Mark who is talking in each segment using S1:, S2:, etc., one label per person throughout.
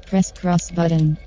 S1: Press cross button.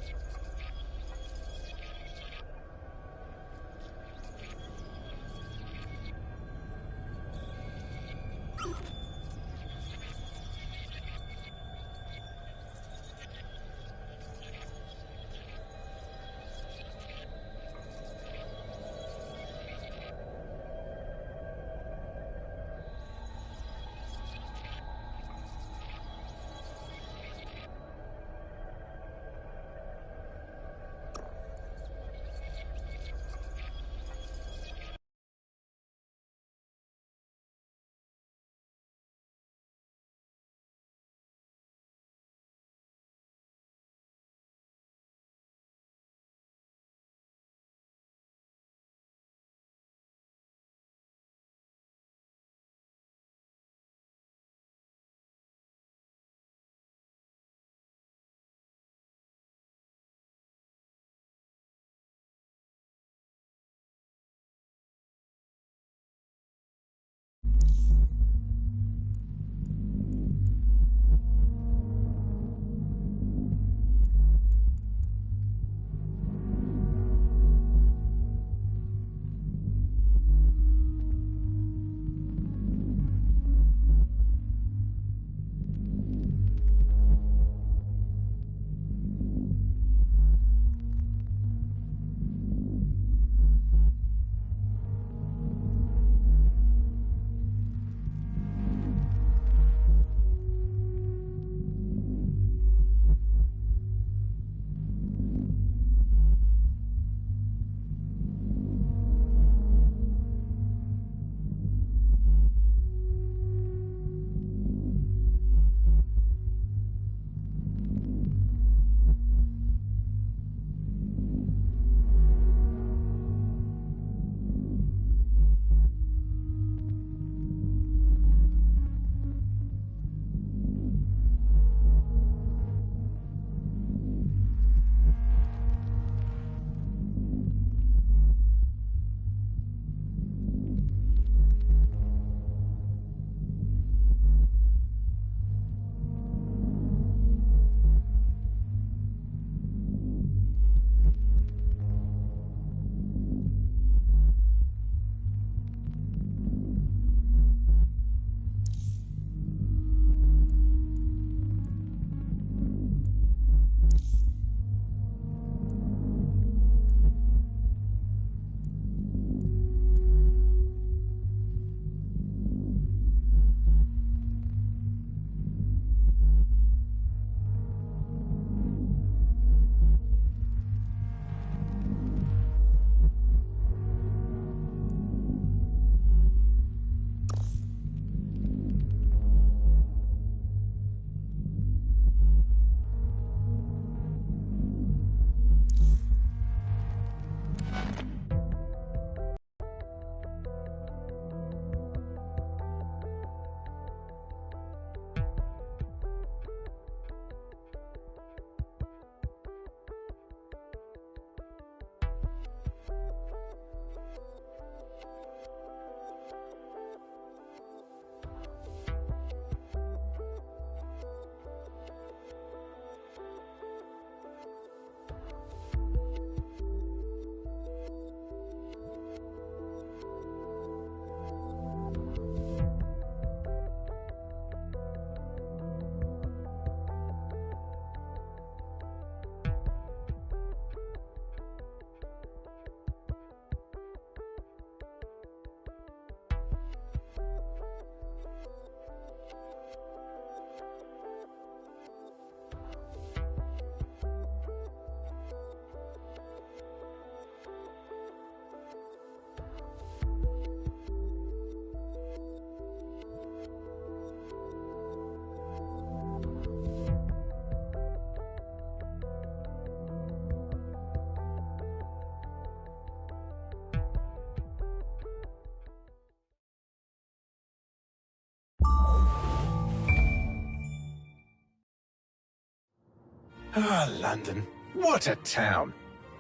S2: Ah, London. What a town.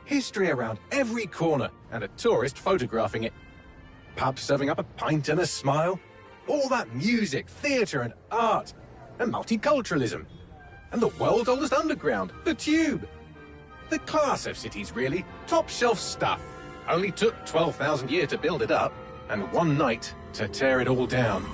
S2: History around every corner, and a tourist photographing it. Pubs serving up a pint and a smile. All that music, theatre and art, and multiculturalism. And the world's oldest underground, the Tube. The class of cities, really. Top shelf stuff. Only took 12,000 years to build it up, and one night to tear it all down.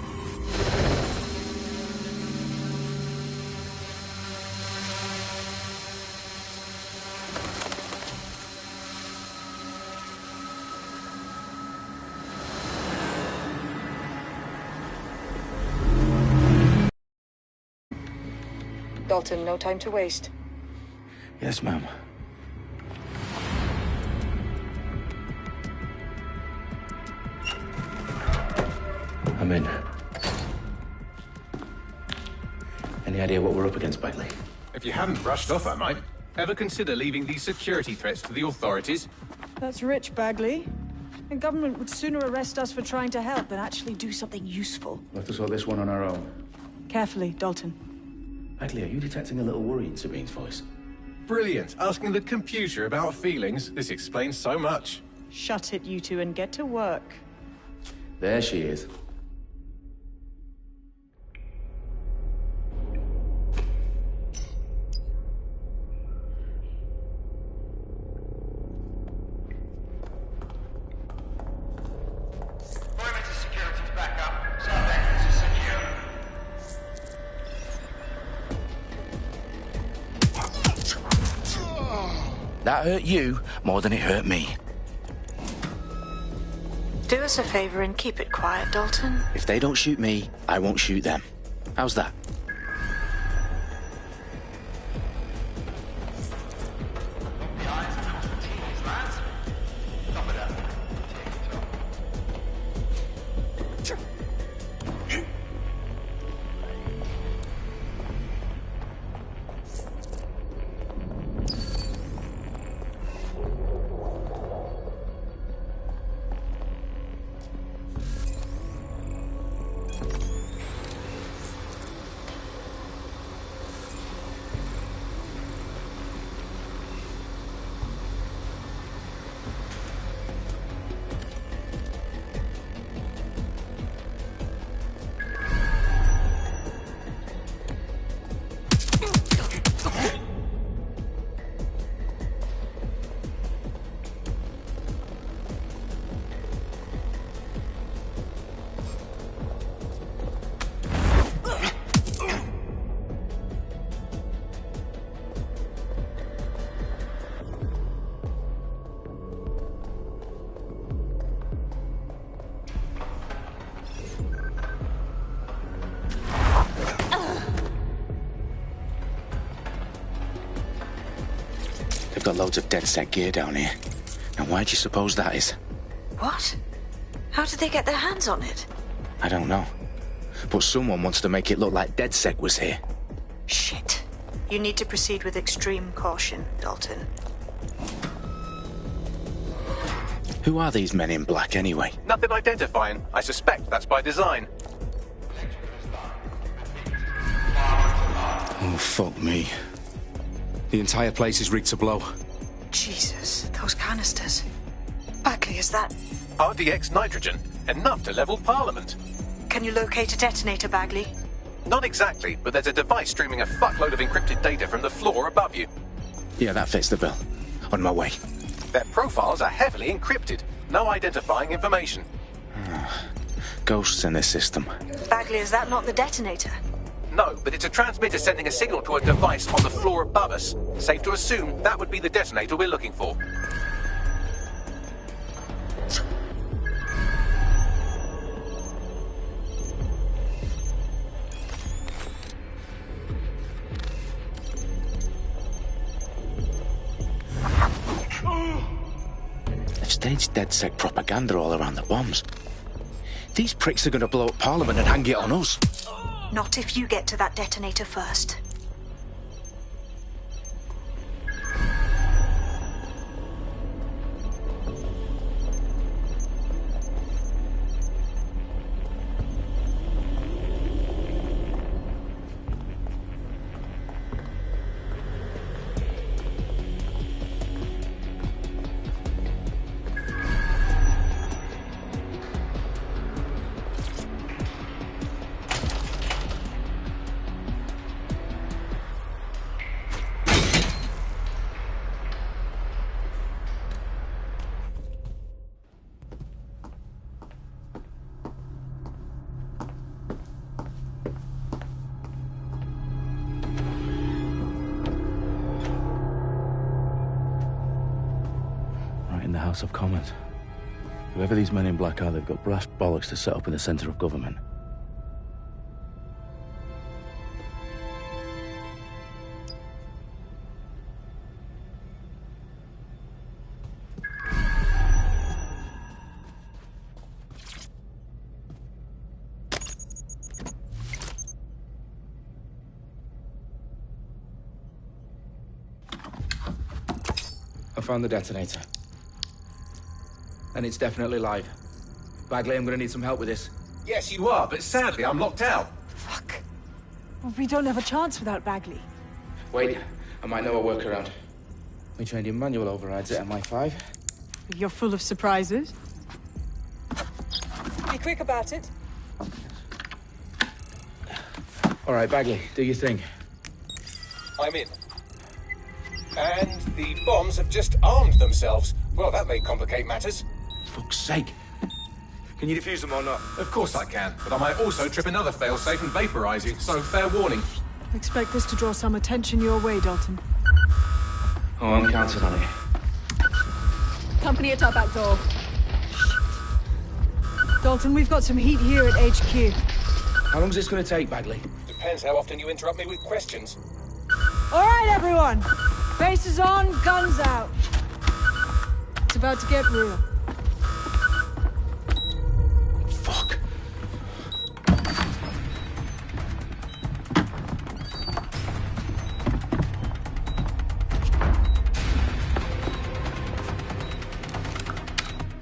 S1: Dalton, no time to waste.
S3: Yes, ma'am. I'm in. Any idea what we're up against, Bagley?
S2: If you hadn't brushed off, I might. Ever consider leaving these security threats to the authorities?
S1: That's rich, Bagley. The government would sooner arrest us for trying to help than actually do something useful.
S3: We'll have to sort this one on our own.
S1: Carefully, Dalton.
S3: Bagley, are you detecting a little worry in Sabine's voice?
S2: Brilliant. Asking the computer about feelings. This explains so much.
S1: Shut it, you two, and get to work.
S3: There she is.
S4: That hurt you more than it hurt me.
S1: Do us a favor and keep it quiet, Dalton.
S4: If they don't shoot me, I won't shoot them. How's that? They've got loads of DedSec gear down here. Now why do you suppose that is?
S1: What? How did they get their hands on it?
S4: I don't know. But someone wants to make it look like DedSec was here.
S1: Shit. You need to proceed with extreme caution, Dalton.
S4: Who are these men in black anyway?
S2: Nothing identifying. I suspect that's by design.
S4: Oh, fuck me. The entire place is rigged to blow.
S1: Jesus, those canisters. Bagley, is that...
S2: RDX nitrogen. Enough to level Parliament.
S1: Can you locate a detonator, Bagley?
S2: Not exactly, but there's a device streaming a fuckload of encrypted data from the floor above you.
S4: Yeah, that fits the bill. On my way.
S2: Their profiles are heavily encrypted. No identifying information.
S4: Ghosts in this system.
S1: Bagley, is that not the detonator?
S2: No, but it's a transmitter sending a signal to a device on the floor above us. Safe to assume that would be the detonator we're looking for.
S4: They've staged DedSec propaganda all around the bombs. These pricks are going to blow up Parliament and hang it on us.
S1: Not if you get to that detonator first.
S3: the House of Commons. Whoever these men in black are, they've got brass bollocks to set up in the centre of government.
S4: I found the detonator. And it's definitely live. Bagley, I'm gonna need some help with this.
S2: Yes, you are, but sadly, I'm locked out.
S1: Fuck. Well, we don't have a chance without Bagley.
S4: Wait, I might know a workaround. We trained in manual overrides at MI5.
S1: You're full of surprises. Be quick about it.
S4: All right, Bagley, do your thing.
S2: I'm in. And the bombs have just armed themselves. Well, that may complicate matters.
S4: Fuck's sake. Can you defuse them or not?
S2: Of course I can, but I might also trip another failsafe and vaporize you, so fair warning.
S1: Expect this to draw some attention your way, Dalton.
S4: Oh, I'm counting on it.
S5: Company at our back door.
S1: Dalton, we've got some heat here at HQ.
S4: How long is this gonna take, Bagley?
S2: Depends how often you interrupt me with questions.
S1: All right, everyone. Faces on, guns out. It's about to get real.
S4: Fuck.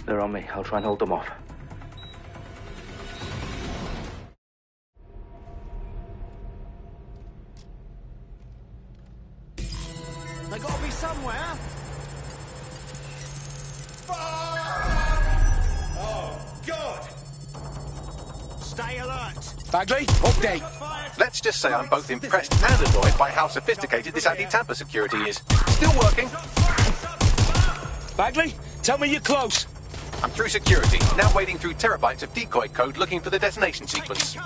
S4: They're on me. I'll try and hold them off.
S6: They gotta be somewhere. Oh, God! Stay alert.
S4: Bagley, update.
S2: Let's just say I'm both impressed and annoyed by how sophisticated this anti-tamper security is. Still working.
S4: Bagley, tell me you're close.
S2: I'm through security, now wading through terabytes of decoy code looking for the detonation sequence.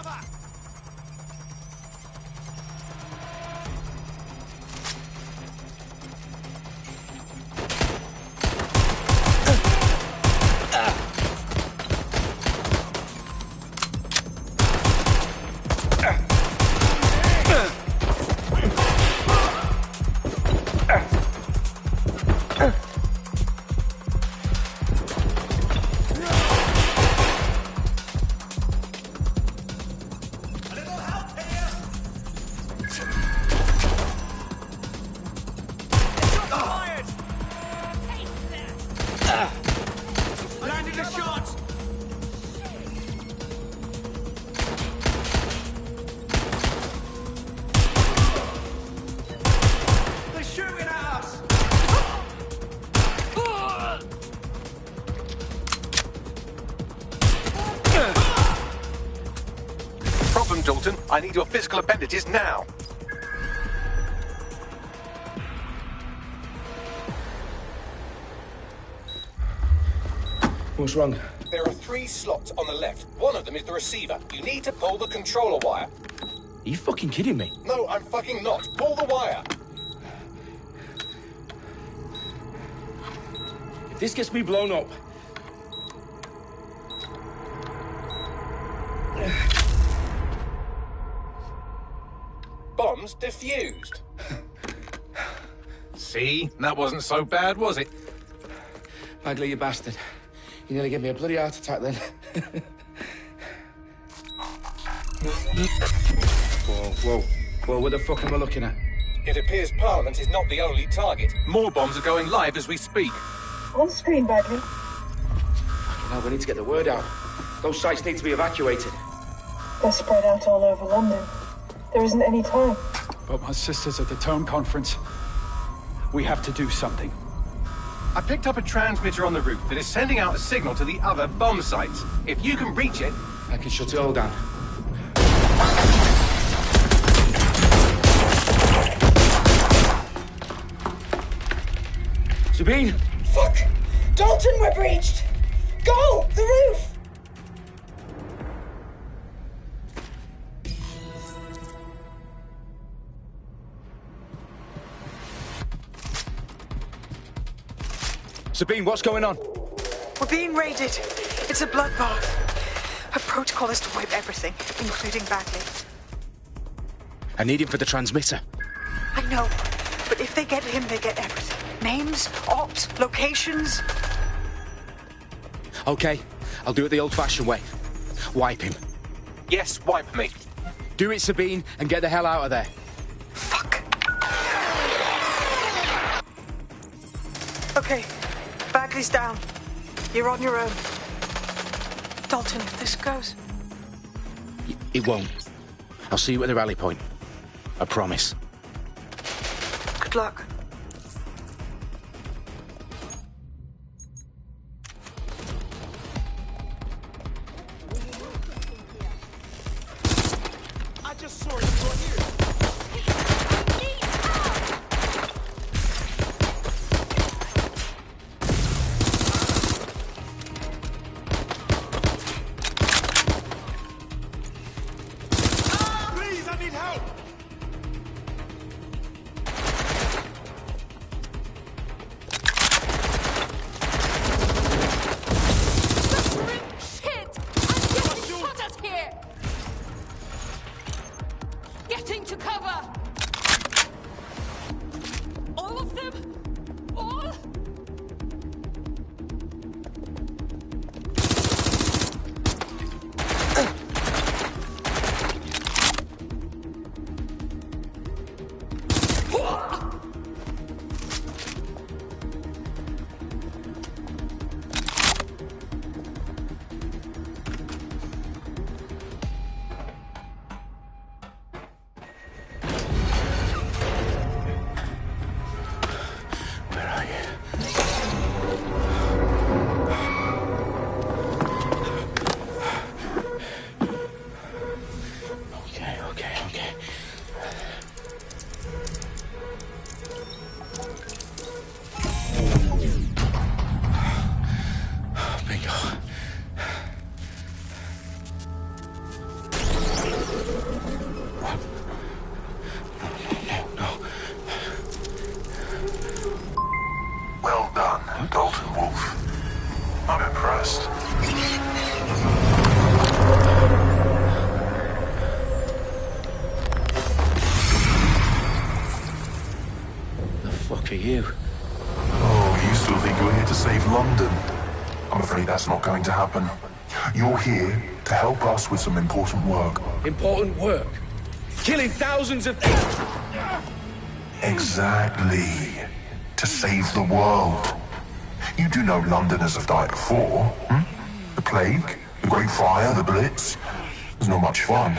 S6: Landing a shot. They're shooting at us.
S2: Problem, Dalton. I need your physical appendages now.
S4: What's wrong?
S2: There are 3 slots on the left. One of them is the receiver. You need to pull the controller wire.
S4: Are you fucking kidding me?
S2: No, I'm fucking not. Pull the wire.
S4: If this gets me blown up...
S2: Bombs defused. See? That wasn't so bad, was it?
S4: Bagley, you bastard. You nearly gave me a bloody heart attack then. Whoa, what the fuck am I looking at?
S2: It appears Parliament is not the only target. More bombs are going live as we speak.
S1: On screen, Bagley.
S4: Now we need to get the word out. Those sites need to be evacuated.
S7: They're spread out all over London. There isn't any time.
S8: But my sister's at the town conference. We have to do something.
S2: I picked up a transmitter on the roof that is sending out a signal to the other bomb sites. If you can reach it...
S4: I can shut it all down. Sabine!
S7: Fuck! Dalton, we're breached! Go! The roof!
S4: Sabine, what's going on?
S7: We're being raided. It's a bloodbath. Her protocol is to wipe everything, including Bagley.
S4: I need him for the transmitter.
S7: I know, but if they get him, they get everything. Names, ops, locations.
S4: Okay, I'll do it the old-fashioned way. Wipe him.
S2: Yes, wipe me.
S4: Do it, Sabine, and get the hell out of there.
S7: Fuck. Okay, Bagley's down. You're on your own. Dalton, if this goes...
S4: It won't. I'll see you at the rally point. I promise.
S7: Good luck.
S6: I just saw it from here. Please, I need help.
S5: Shit! I'm getting shot at here! Getting to cover! All of them? All?
S3: Where are you? Okay. Bingo. No.
S9: Well done, Dalton Wolf. I'm impressed.
S3: The fuck are you?
S9: Oh, you still think you're here to save London? I'm afraid that's not going to happen. You're here to help us with some important work.
S4: Important work. Killing thousands of people.
S9: Exactly. To save the world. You do know Londoners have died before, hmm? The Plague, the Great Fire, the Blitz. It's not much fun.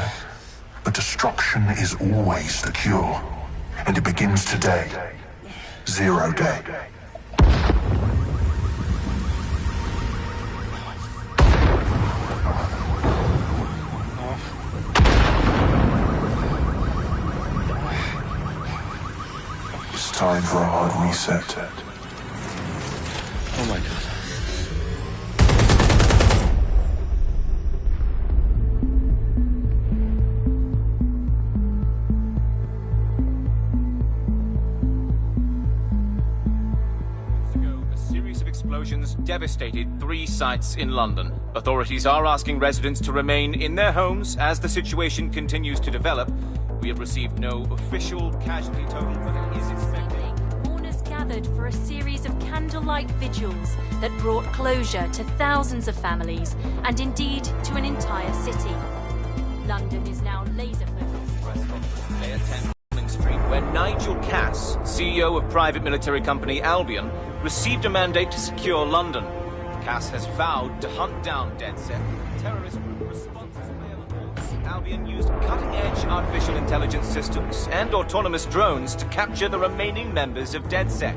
S9: But destruction is always the cure. And it begins today. Zero Day. It's time for a hard reset.
S3: Oh my god.
S10: A series of explosions devastated 3 sites in London. Authorities are asking residents to remain in their homes as the situation continues to develop. We have received no official casualty total, but it is expected.
S11: Mourners gathered for a series of candlelight vigils that brought closure to thousands of families and indeed to an entire city. London is now laser-focused.
S10: Layer 10 Downing Street, where Nigel Cass, CEO of private military company Albion, received a mandate to secure London. Cass has vowed to hunt down DedSec, terrorist group responsible. Albion used cutting-edge artificial intelligence systems and autonomous drones to capture the remaining members of DedSec.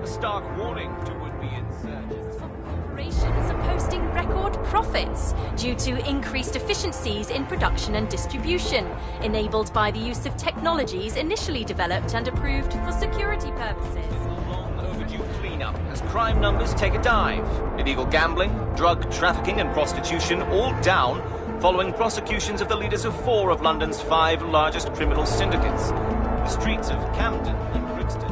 S10: A stark warning to would-be insurgents.
S11: Corporations are posting record profits due to increased efficiencies in production and distribution, enabled by the use of technologies initially developed and approved for security purposes.
S10: Long overdue cleanup as crime numbers take a dive. Illegal gambling, drug trafficking and prostitution all down following prosecutions of the leaders of 4 of London's 5 largest criminal syndicates. The streets of Camden and Brixton.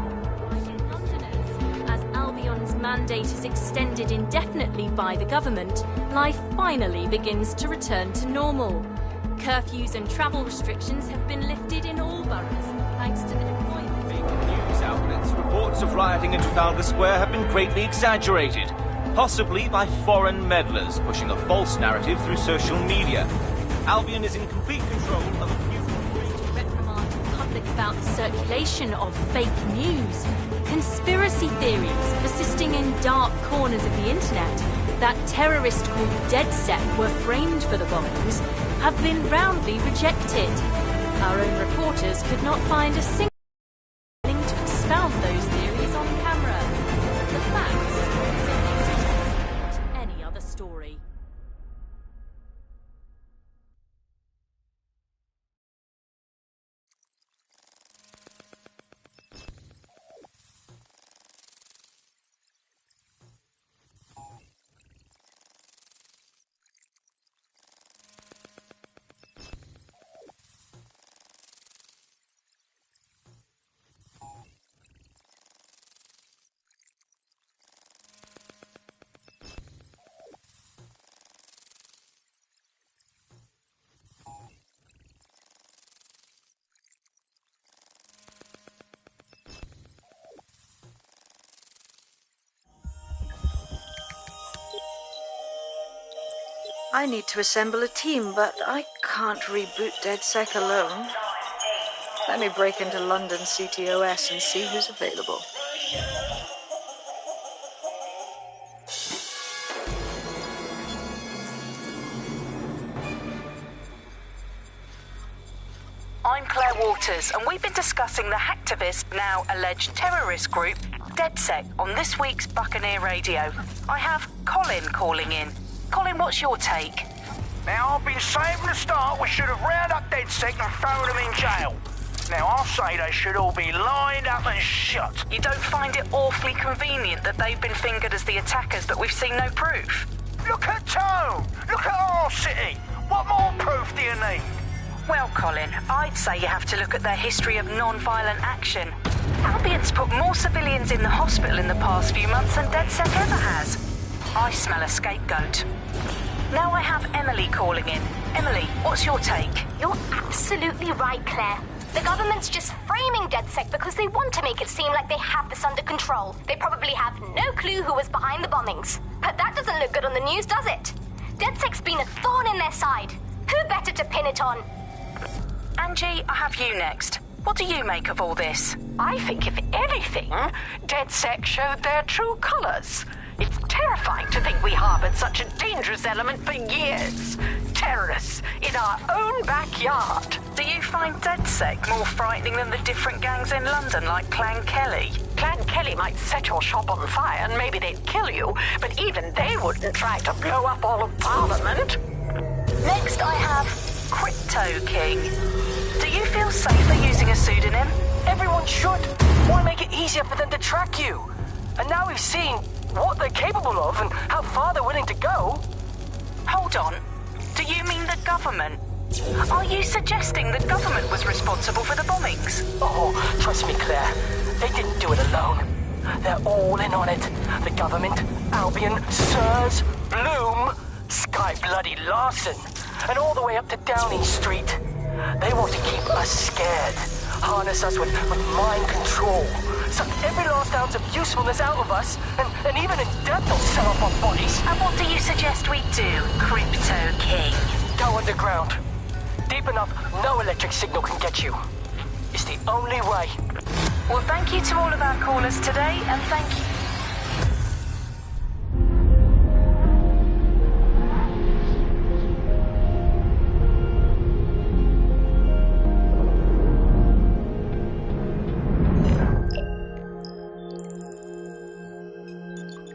S11: Londoners, as Albion's mandate is extended indefinitely by the government, life finally begins to return to normal. Curfews and travel restrictions have been lifted in all boroughs, thanks to the deployment.
S10: Big news outlets, reports of rioting in Trafalgar Square have been greatly exaggerated, possibly by foreign meddlers pushing a false narrative through social media. Albion is in complete control of a few...
S11: To reprimand the public about the circulation of fake news, conspiracy theories persisting in dark corners of the internet that terrorist group DedSec were framed for the bombings have been roundly rejected. Our own reporters could not find a single thing to expound those theories on camera. The facts are any other story.
S7: I need to assemble a team, but I can't reboot DedSec alone. Let me break into London CTOS and see who's available.
S12: I'm Claire Waters, and we've been discussing the hacktivist, now alleged terrorist group, DedSec, on this week's Buccaneer Radio. I have Colin calling in. Colin, what's your take?
S6: Now, I've been saying from the start we should have rounded up DedSec and thrown them in jail. Now, I'll say they should all be lined up and shot.
S12: You don't find it awfully convenient that they've been fingered as the attackers, but we've seen no proof?
S6: Look at Tone! Look at our city! What more proof do you need?
S12: Well, Colin, I'd say you have to look at their history of non-violent action. Albion's put more civilians in the hospital in the past few months than DedSec ever has. I smell a scapegoat. Now I have Emily calling in. Emily, what's your take?
S13: You're absolutely right, Claire. The government's just framing DedSec because they want to make it seem like they have this under control. They probably have no clue who was behind the bombings. But that doesn't look good on the news, does it? DedSec's been a thorn in their side. Who better to pin it on?
S12: Angie, I have you next. What do you make of all this?
S14: I think, if anything, DedSec showed their true colours. It's terrifying to think we harboured such a dangerous element for years. Terrorists in our own backyard.
S12: Do you find DedSec more frightening than the different gangs in London, like Clan Kelly?
S14: Clan Kelly might set your shop on fire and maybe they'd kill you, but even they wouldn't try to blow up all of Parliament.
S12: Next I have Crypto King. Do you feel safer using a pseudonym?
S15: Everyone should. Why make it easier for them to track you? And now we've seen what they're capable of and how far they're willing to go.
S12: Hold on. Do you mean the government? Are you suggesting the government was responsible for the bombings?
S15: Oh, trust me, Claire. They didn't do it alone. They're all in on it. The government, Albion, Sirs, Bloom, Sky Bloody Larson, and all the way up to Downing Street. They want to keep us scared, harness us with mind control, suck every last ounce of usefulness out of us, and even in death they'll sell off our bodies.
S12: And what do you suggest we do, Crypto King?
S15: Go underground. Deep enough, no electric signal can get you. It's the only way.
S12: Well, thank you to all of our callers today, and thank you.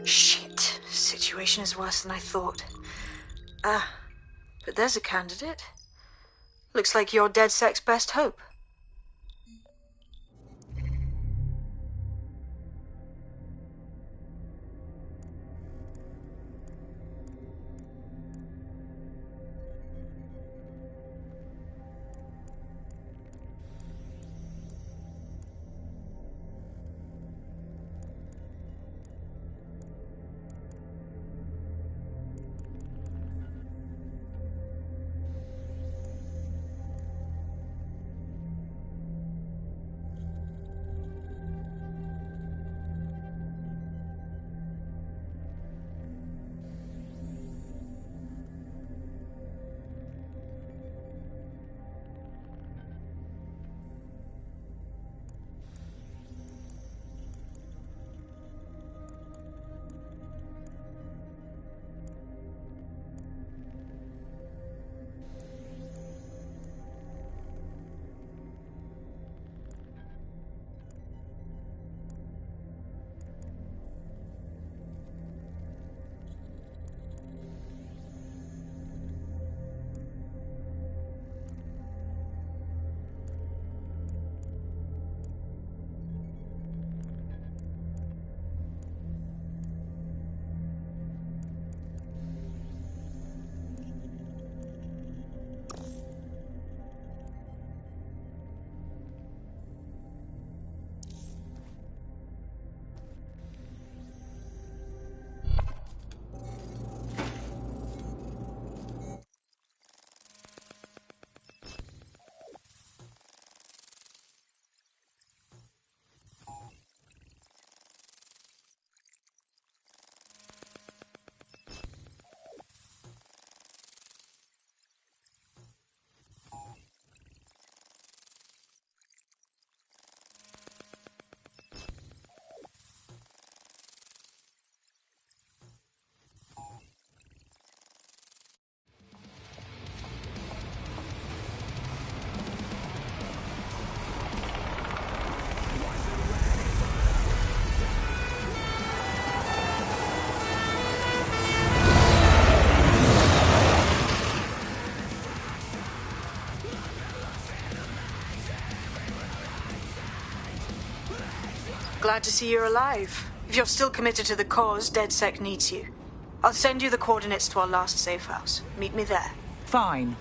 S7: Shit. Situation is worse than I thought. But there's a candidate. Looks like you're DedSec's best hope. Glad to see you're alive. If you're still committed to the cause, DedSec needs you. I'll send you the coordinates to our last safe house. Meet me there.
S16: Fine.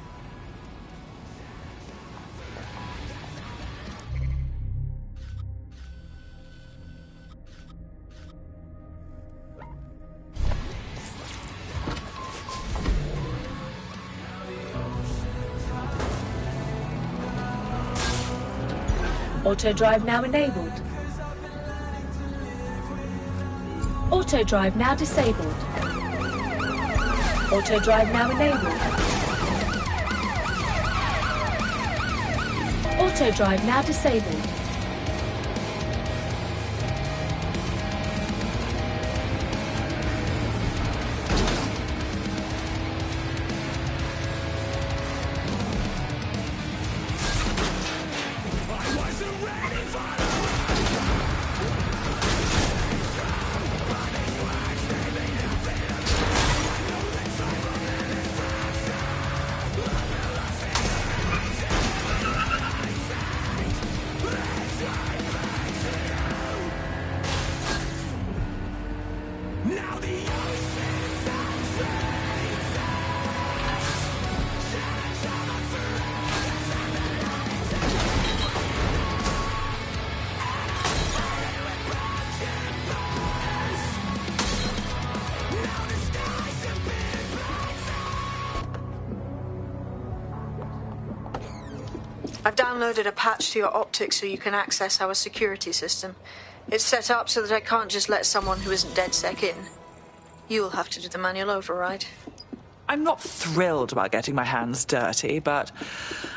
S17: Auto drive now enabled. Auto drive now disabled. Auto drive now enabled. Auto drive now disabled.
S7: I've downloaded a patch to your optics so you can access our security system. It's set up so that I can't just let someone who isn't DedSec in. You'll have to do the manual override.
S16: I'm not thrilled about getting my hands dirty, but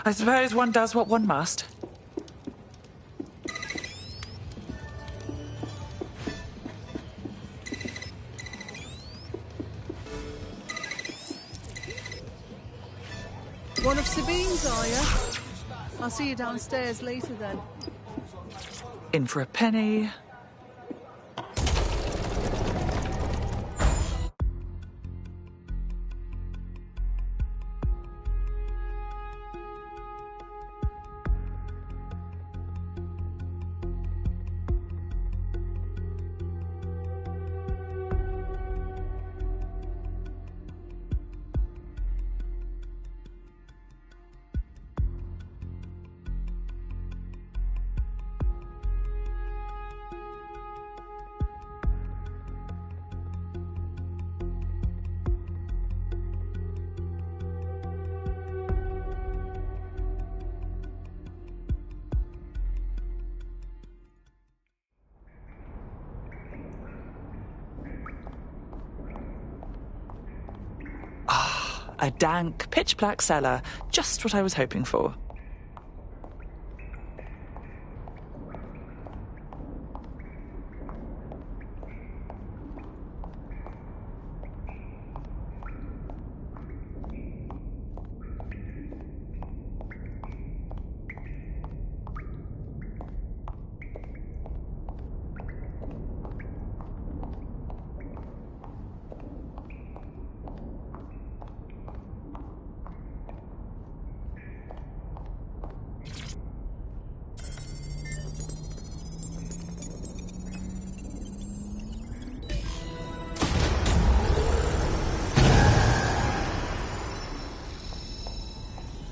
S16: I suppose one does what one must.
S1: One of Sabine's, are you? I'll see you downstairs later then.
S16: In for a penny. A dank, pitch-black cellar. Just what I was hoping for.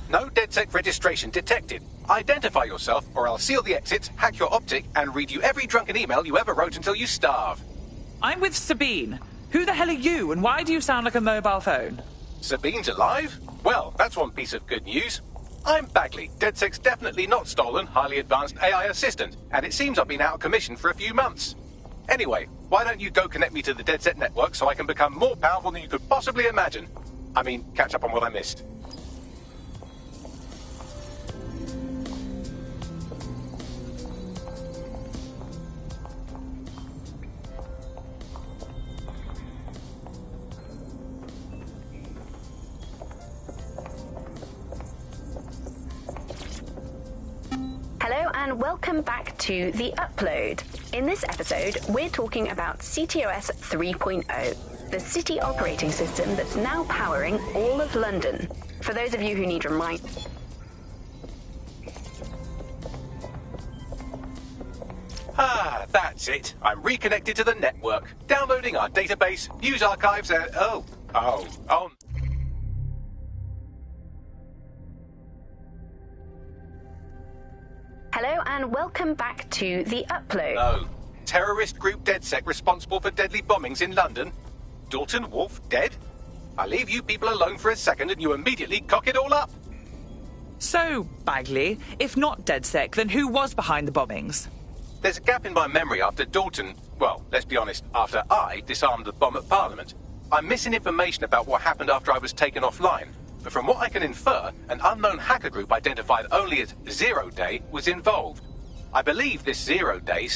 S2: No DedSec registration detected. Identify yourself, or I'll seal the exits, hack your optic, and read you every drunken email you ever wrote until you starve.
S16: I'm with Sabine. Who the hell are you, and why do you sound like a mobile phone?
S2: Sabine's alive? Well, that's one piece of good news. I'm Bagley, DedSec's definitely not stolen, highly advanced AI assistant, and it seems I've been out of commission for a few months. Anyway, why don't you go connect me to the DedSec network so I can become more powerful than you could possibly imagine? I mean, catch up on what I missed.
S18: Hello and welcome back to The Upload. In this episode, we're talking about CTOS 3.0, the city operating system that's now powering all of London. For those of you who need
S2: Ah, that's it. I'm reconnected to the network, downloading our database, news archives, and... Oh.
S18: Hello and welcome back to The Upload.
S2: Oh. Terrorist group DedSec responsible for deadly bombings in London? Dalton Wolf dead? I leave you people alone for a second and you immediately cock it all up.
S16: So, Bagley, if not DedSec, then who was behind the bombings?
S2: There's a gap in my memory after Dalton... Well, let's be honest, after I disarmed the bomb at Parliament. I'm missing information about what happened after I was taken offline. But from what I can infer, an unknown hacker group identified only as Zero Day was involved. I believe this Zero Day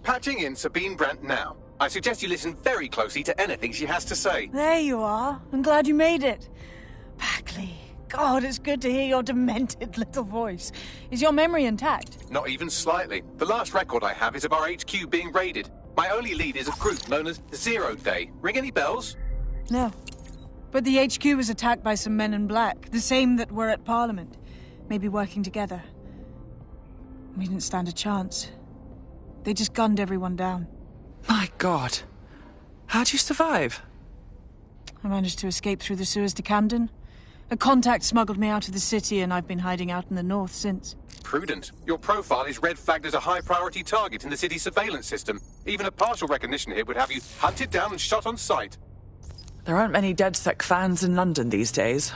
S2: Patching in Sabine Brandt now. I suggest you listen very closely to anything she has to say.
S1: There you are. I'm glad you made it. Bagley. God, it's good to hear your demented little voice. Is your memory intact?
S2: Not even slightly. The last record I have is of our HQ being raided. My only lead is a group known as Zero Day. Ring any bells?
S1: No. But the HQ was attacked by some men in black, the same that were at Parliament. Maybe working together. We didn't stand a chance. They just gunned everyone down.
S16: My God. How'd you survive?
S1: I managed to escape through the sewers to Camden. A contact smuggled me out of the city, and I've been hiding out in the north since.
S2: Prudent. Your profile is red flagged as a high-priority target in the city's surveillance system. Even a partial recognition here would have you hunted down and shot on sight.
S16: There aren't many DedSec fans in London these days.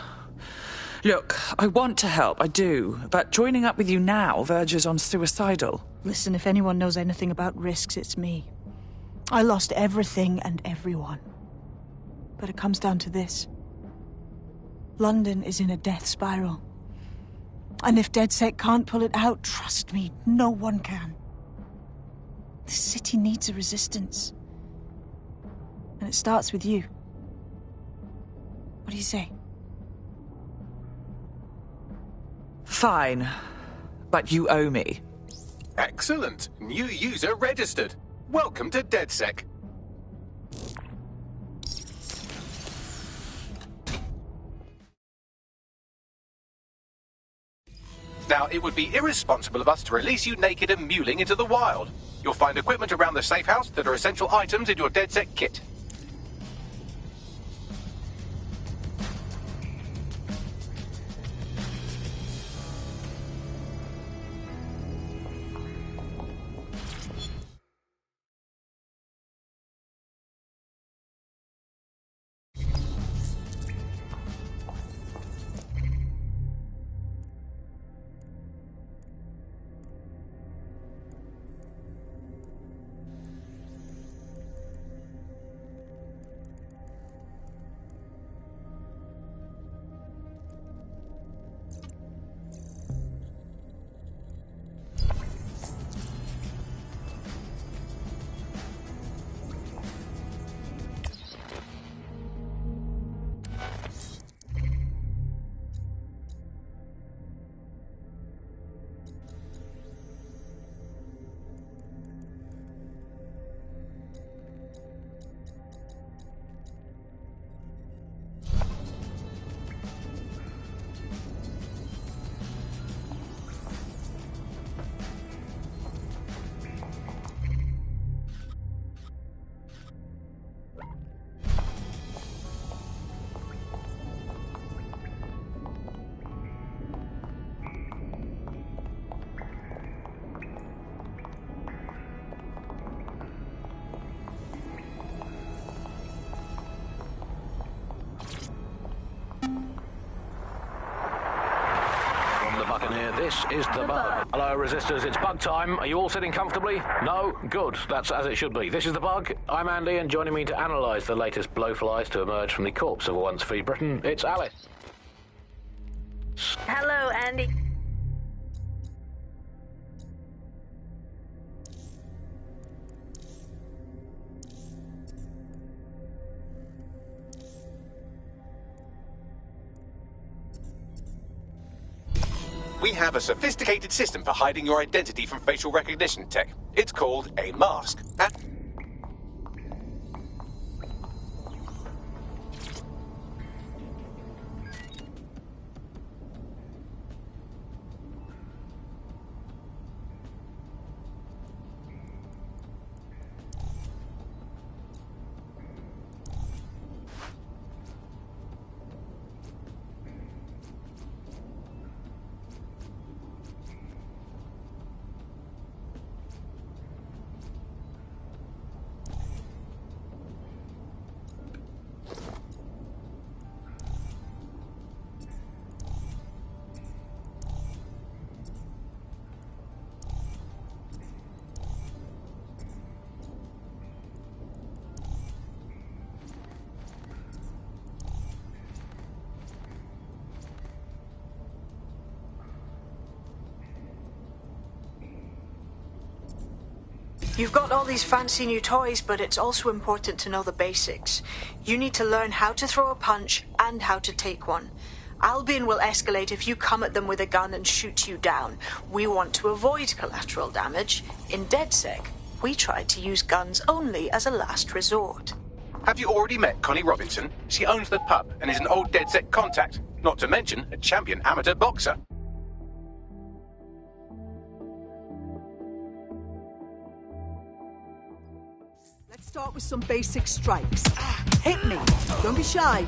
S16: Look, I want to help, I do, but joining up with you now verges on suicidal.
S1: Listen, if anyone knows anything about risks, it's me. I lost everything and everyone. But it comes down to this. London is in a death spiral. And if DedSec can't pull it out, trust me, no one can. The city needs a resistance. And it starts with you. What do you say?
S16: Fine. But you owe me.
S2: Excellent. New user registered. Welcome to DedSec. Now, it would be irresponsible of us to release you naked and mewling into the wild. You'll find equipment around the safe house that are essential items in your DedSec kit.
S19: This is the Bug. Hello, Resistors, it's Bug time. Are you all sitting comfortably? No? Good. That's as it should be. This is the Bug. I'm Andy, and joining me to analyse the latest blowflies to emerge from the corpse of a once free Britain, it's Alice.
S18: Hello, Andy.
S2: We have a sophisticated system for hiding your identity from facial recognition tech. It's called a mask.
S7: You've got all these fancy new toys, but it's also important to know the basics. You need to learn how to throw a punch and how to take one. Albion will escalate if you come at them with a gun and shoot you down. We want to avoid collateral damage. In DedSec, we try to use guns only as a last resort.
S2: Have you already met Connie Robinson? She owns the pub and is an old DedSec contact, not to mention a champion amateur boxer.
S20: Let's start with some basic strikes. Hit me. Don't be shy.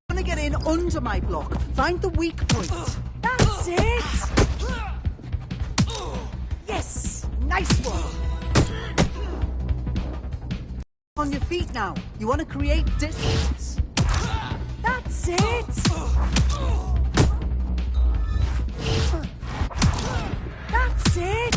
S20: I'm gonna get in under my block. Find the weak point. That's it. Yes. Nice one. On your feet now. You want to create distance. That's it. That's it.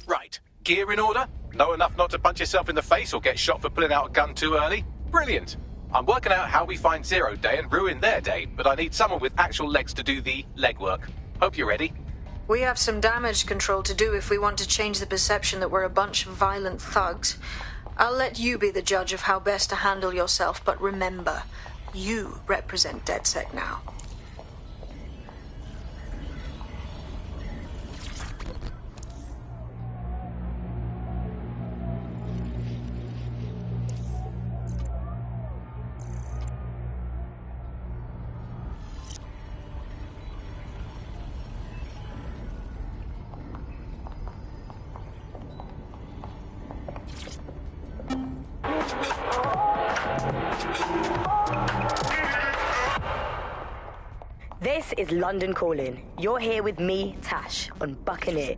S2: Right. Gear in order? Know enough not to punch yourself in the face or get shot for pulling out a gun too early? Brilliant. I'm working out how we find Zero Day and ruin their day, but I need someone with actual legs to do the legwork. Hope you're ready.
S7: We have some damage control to do if we want to change the perception that we're a bunch of violent thugs. I'll let you be the judge of how best to handle yourself, but remember, you represent DedSec now.
S21: This is London Calling. You're here with me, Tash, on Buccaneer.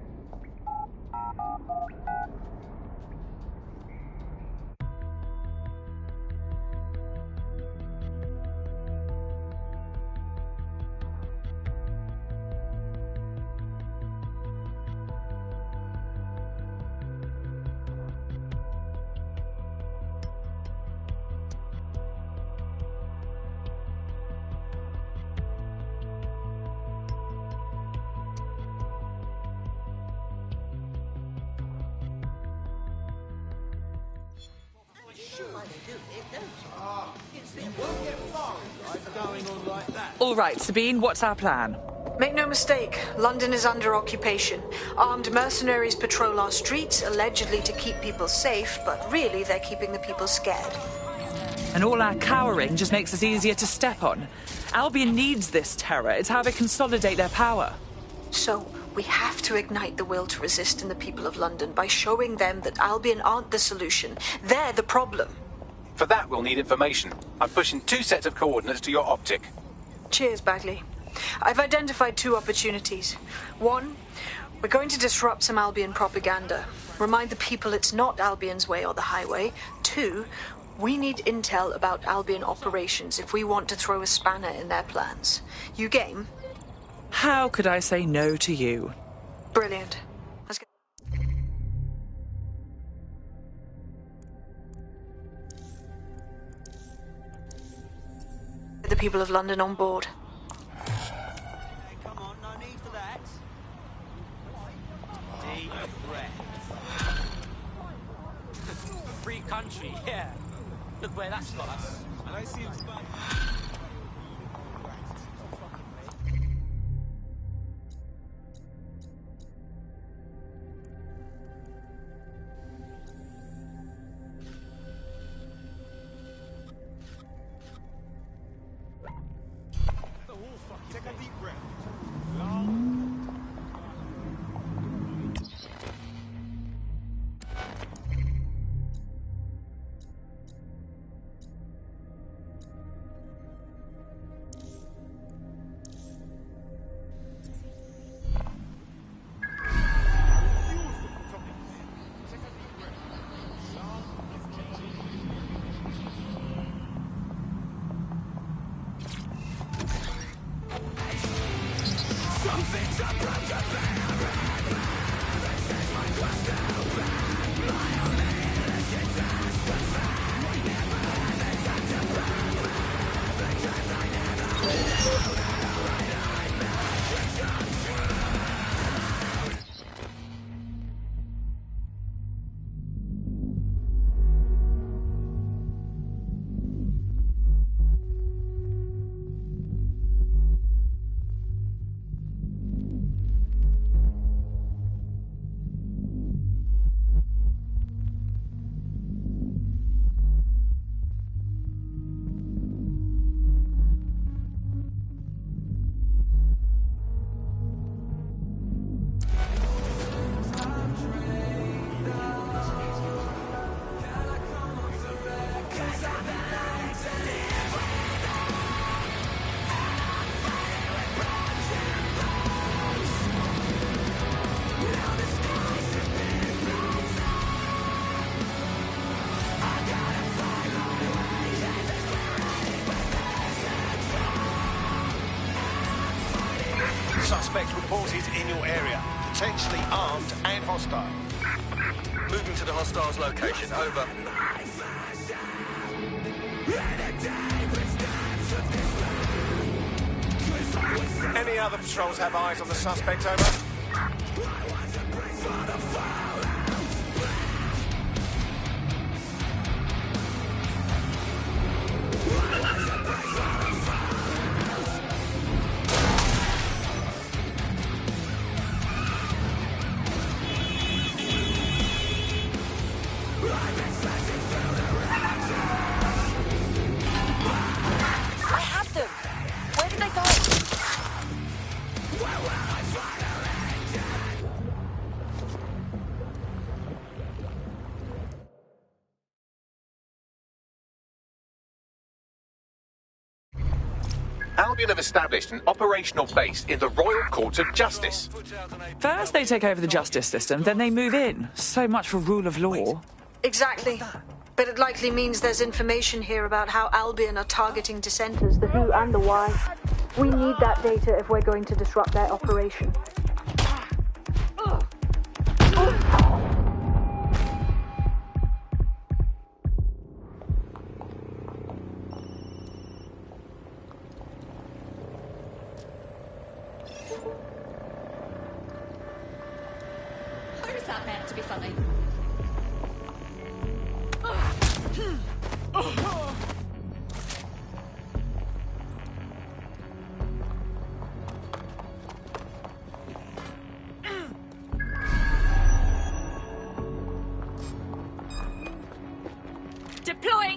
S16: All right, Sabine, what's our plan?
S7: Make no mistake, London is under occupation. Armed mercenaries patrol our streets, allegedly to keep people safe, but really they're keeping the people scared.
S16: And all our cowering just makes us easier to step on. Albion needs this terror. It's how they consolidate their power.
S7: So, we have to ignite the will to resist in the people of London by showing them that Albion aren't the solution. They're the problem.
S2: For that, we'll need information. I'm pushing 2 sets of coordinates to your optic.
S7: Cheers, Bagley. I've identified 2 opportunities. 1, we're going to disrupt some Albion propaganda. Remind the people it's not Albion's way or the highway. 2, we need intel about Albion operations if we want to throw a spanner in their plans. You game?
S16: How could I say no to you?
S7: Brilliant. Let's get... the people of London on board.
S8: Come on, no need for that. Deep breath. Free country, yeah. Look where that's got us. And I see him spot. Take a deep breath.
S22: Suspect reported in your area, potentially armed and hostile. Moving to the hostile's location, over. Any other patrols have eyes on the suspect, over?
S2: Albion have established an operational base in the Royal Court of Justice.
S16: First they take over the justice system, then they move in. So much for rule of law.
S7: Exactly. But it likely means there's information here about how Albion are targeting dissenters, the who and the why. We need that data if we're going to disrupt their operation.
S5: Who's that meant to be funny?
S11: Deploying!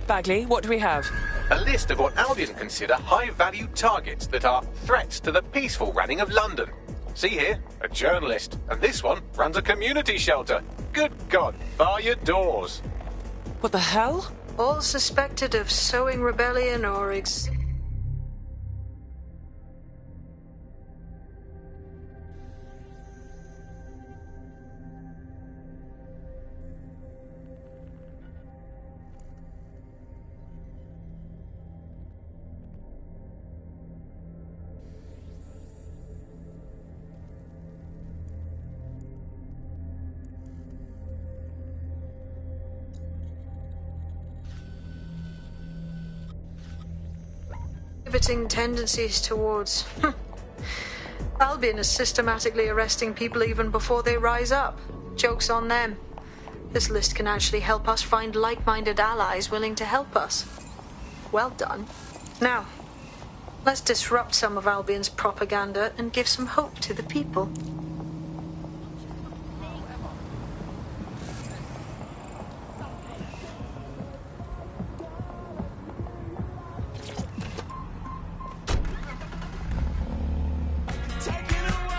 S16: Bagley, what do we have?
S2: A list of what Albion consider high-value targets that are threats to the peaceful running of London. See here, a journalist, and this one runs a community shelter. Good God, bar your doors.
S16: What the hell?
S7: All suspected of sowing rebellion or exhibiting tendencies towards... Albion is systematically arresting people even before they rise up. Joke's on them. This list can actually help us find like-minded allies willing to help us. Well done. Now, let's disrupt some of Albion's propaganda and give some hope to the people.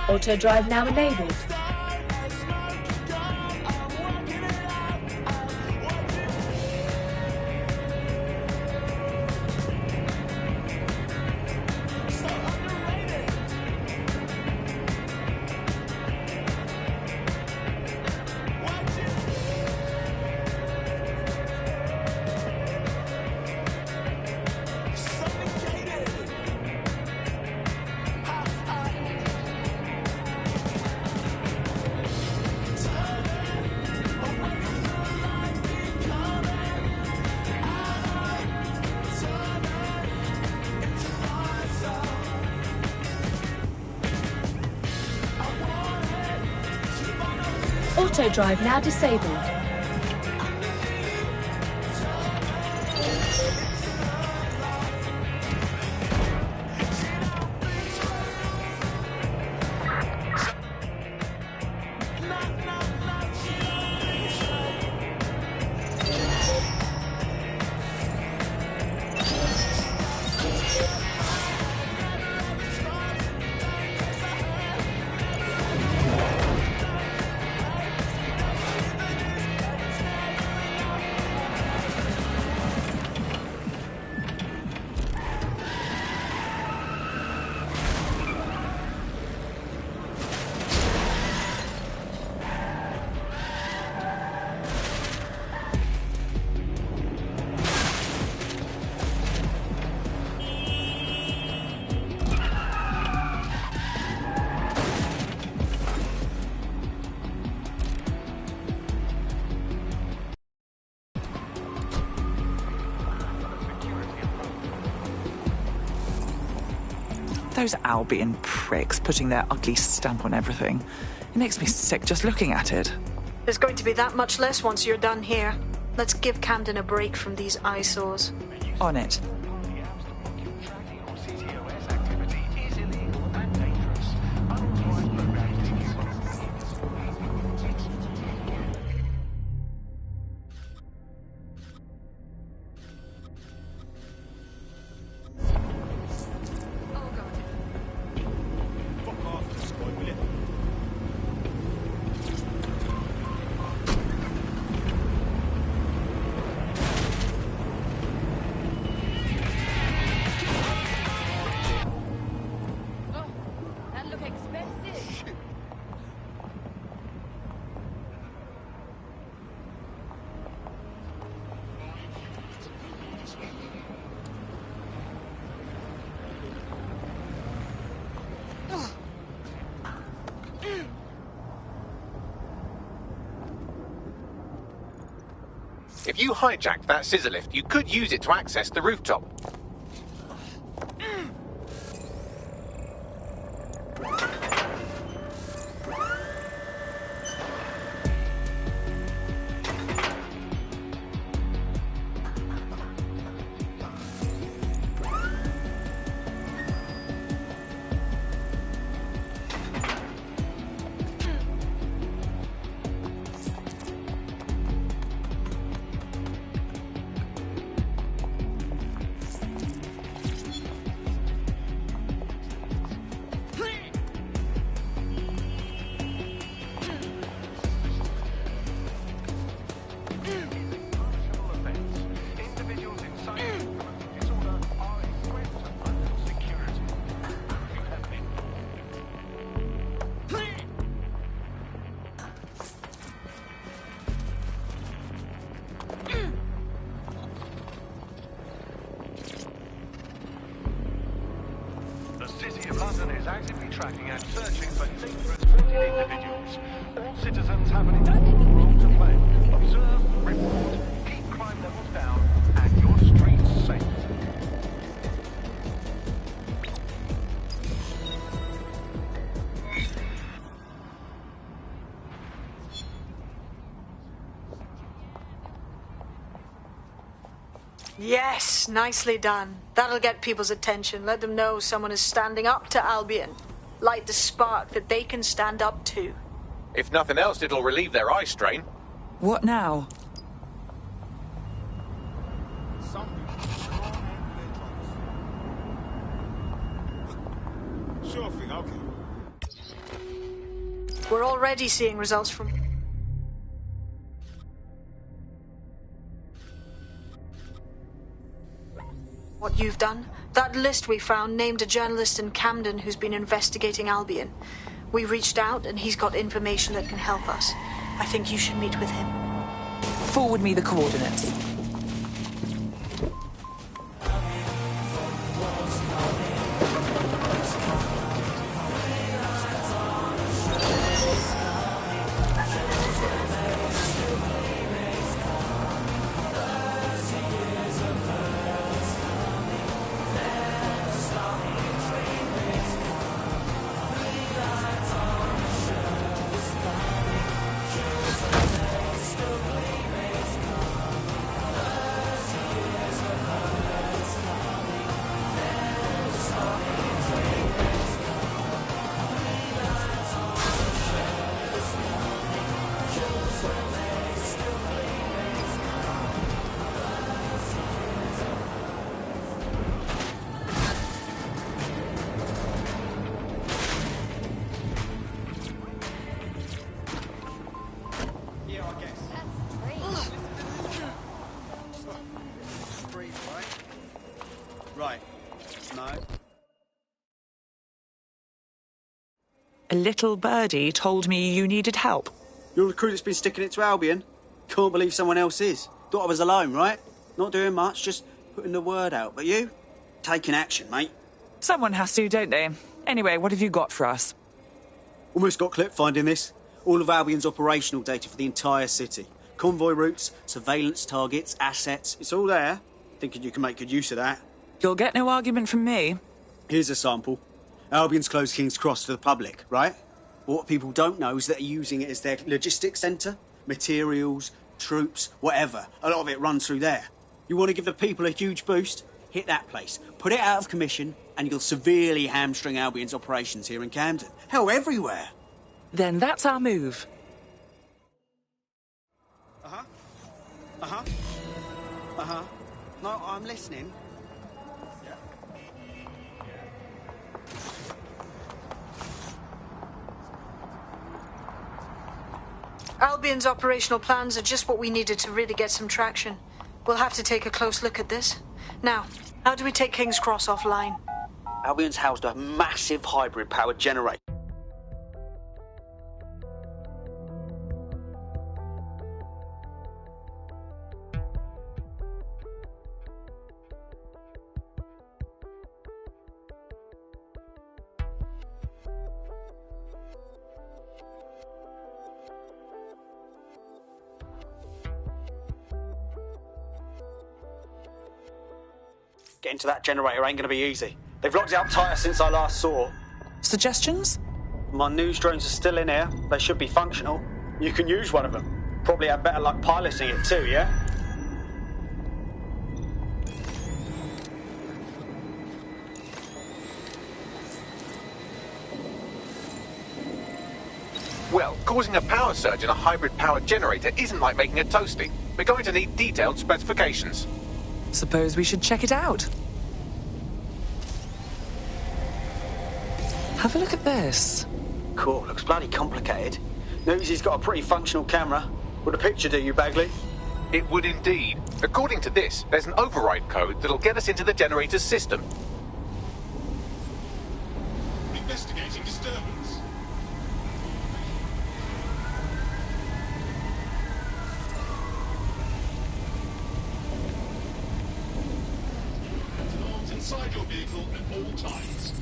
S17: Auto drive now enabled. Auto drive now disabled.
S16: Those Albion pricks putting their ugly stamp on everything. It makes me sick just looking at it.
S7: There's going to be that much less once you're done here. Let's give Camden a break from these eyesores.
S16: On it.
S2: If you hijacked that scissor lift, you could use it to access the rooftop.
S22: tracking and searching for dangerous wanted individuals. All citizens have an integral role to play. Observe, report, keep crime levels down, and your streets safe.
S7: Yes, nicely done. That'll get people's attention. Let them know someone is standing up to Albion. Light the spark that they can stand up to.
S2: If nothing else, it'll relieve their eye strain.
S16: What now?
S4: Sure thing, okay.
S7: We're already seeing results from... what you've done. That list we found named a journalist in Camden who's been investigating Albion. We reached out and he's got information that can help us. I think you should meet with him.
S16: Forward me the coordinates.
S4: Right. No.
S16: A little birdie told me you needed help.
S4: You're the crew that's been sticking it to Albion? Can't believe someone else is. Thought I was alone, right? Not doing much, just putting the word out. But you? Taking action, mate.
S16: Someone has to, don't they? Anyway, what have you got for us?
S4: Almost got clipped finding this. All of Albion's operational data for the entire city. Convoy routes, surveillance targets, assets. It's all there. Thinking you can make good use of that.
S16: You'll get no argument from me.
S4: Here's a sample. Albion's closed King's Cross to the public, right? What people don't know is that they're using it as their logistics centre. Materials, troops, whatever. A lot of it runs through there. You want to give the people a huge boost? Hit that place. Put it out of commission, and you'll severely hamstring Albion's operations here in Camden. Hell, everywhere.
S16: Then that's our move.
S4: Uh-huh. Uh-huh. Uh-huh. No, I'm listening.
S7: Albion's operational plans are just what we needed to really get some traction. We'll have to take a close look at this. Now, how do we take King's Cross offline?
S4: Albion's housed a massive hybrid-powered generator. Getting to that generator ain't going to be easy. They've locked it up tighter since I last saw.
S16: Suggestions?
S4: My news drones are still in here. They should be functional. You can use one of them. Probably have better luck piloting it too, yeah?
S2: Well, causing a power surge in a hybrid-powered generator isn't like making a toasty. We're going to need detailed specifications.
S16: Suppose we should check it out. Have a look at this.
S4: Cool, looks bloody complicated. Newsy's got a pretty functional camera. Would a picture do you, Bagley?
S2: It would indeed. According to this, there's an override code that'll get us into the generator's system.
S4: Investigating disturbance.
S9: Alarms inside your vehicle at all times.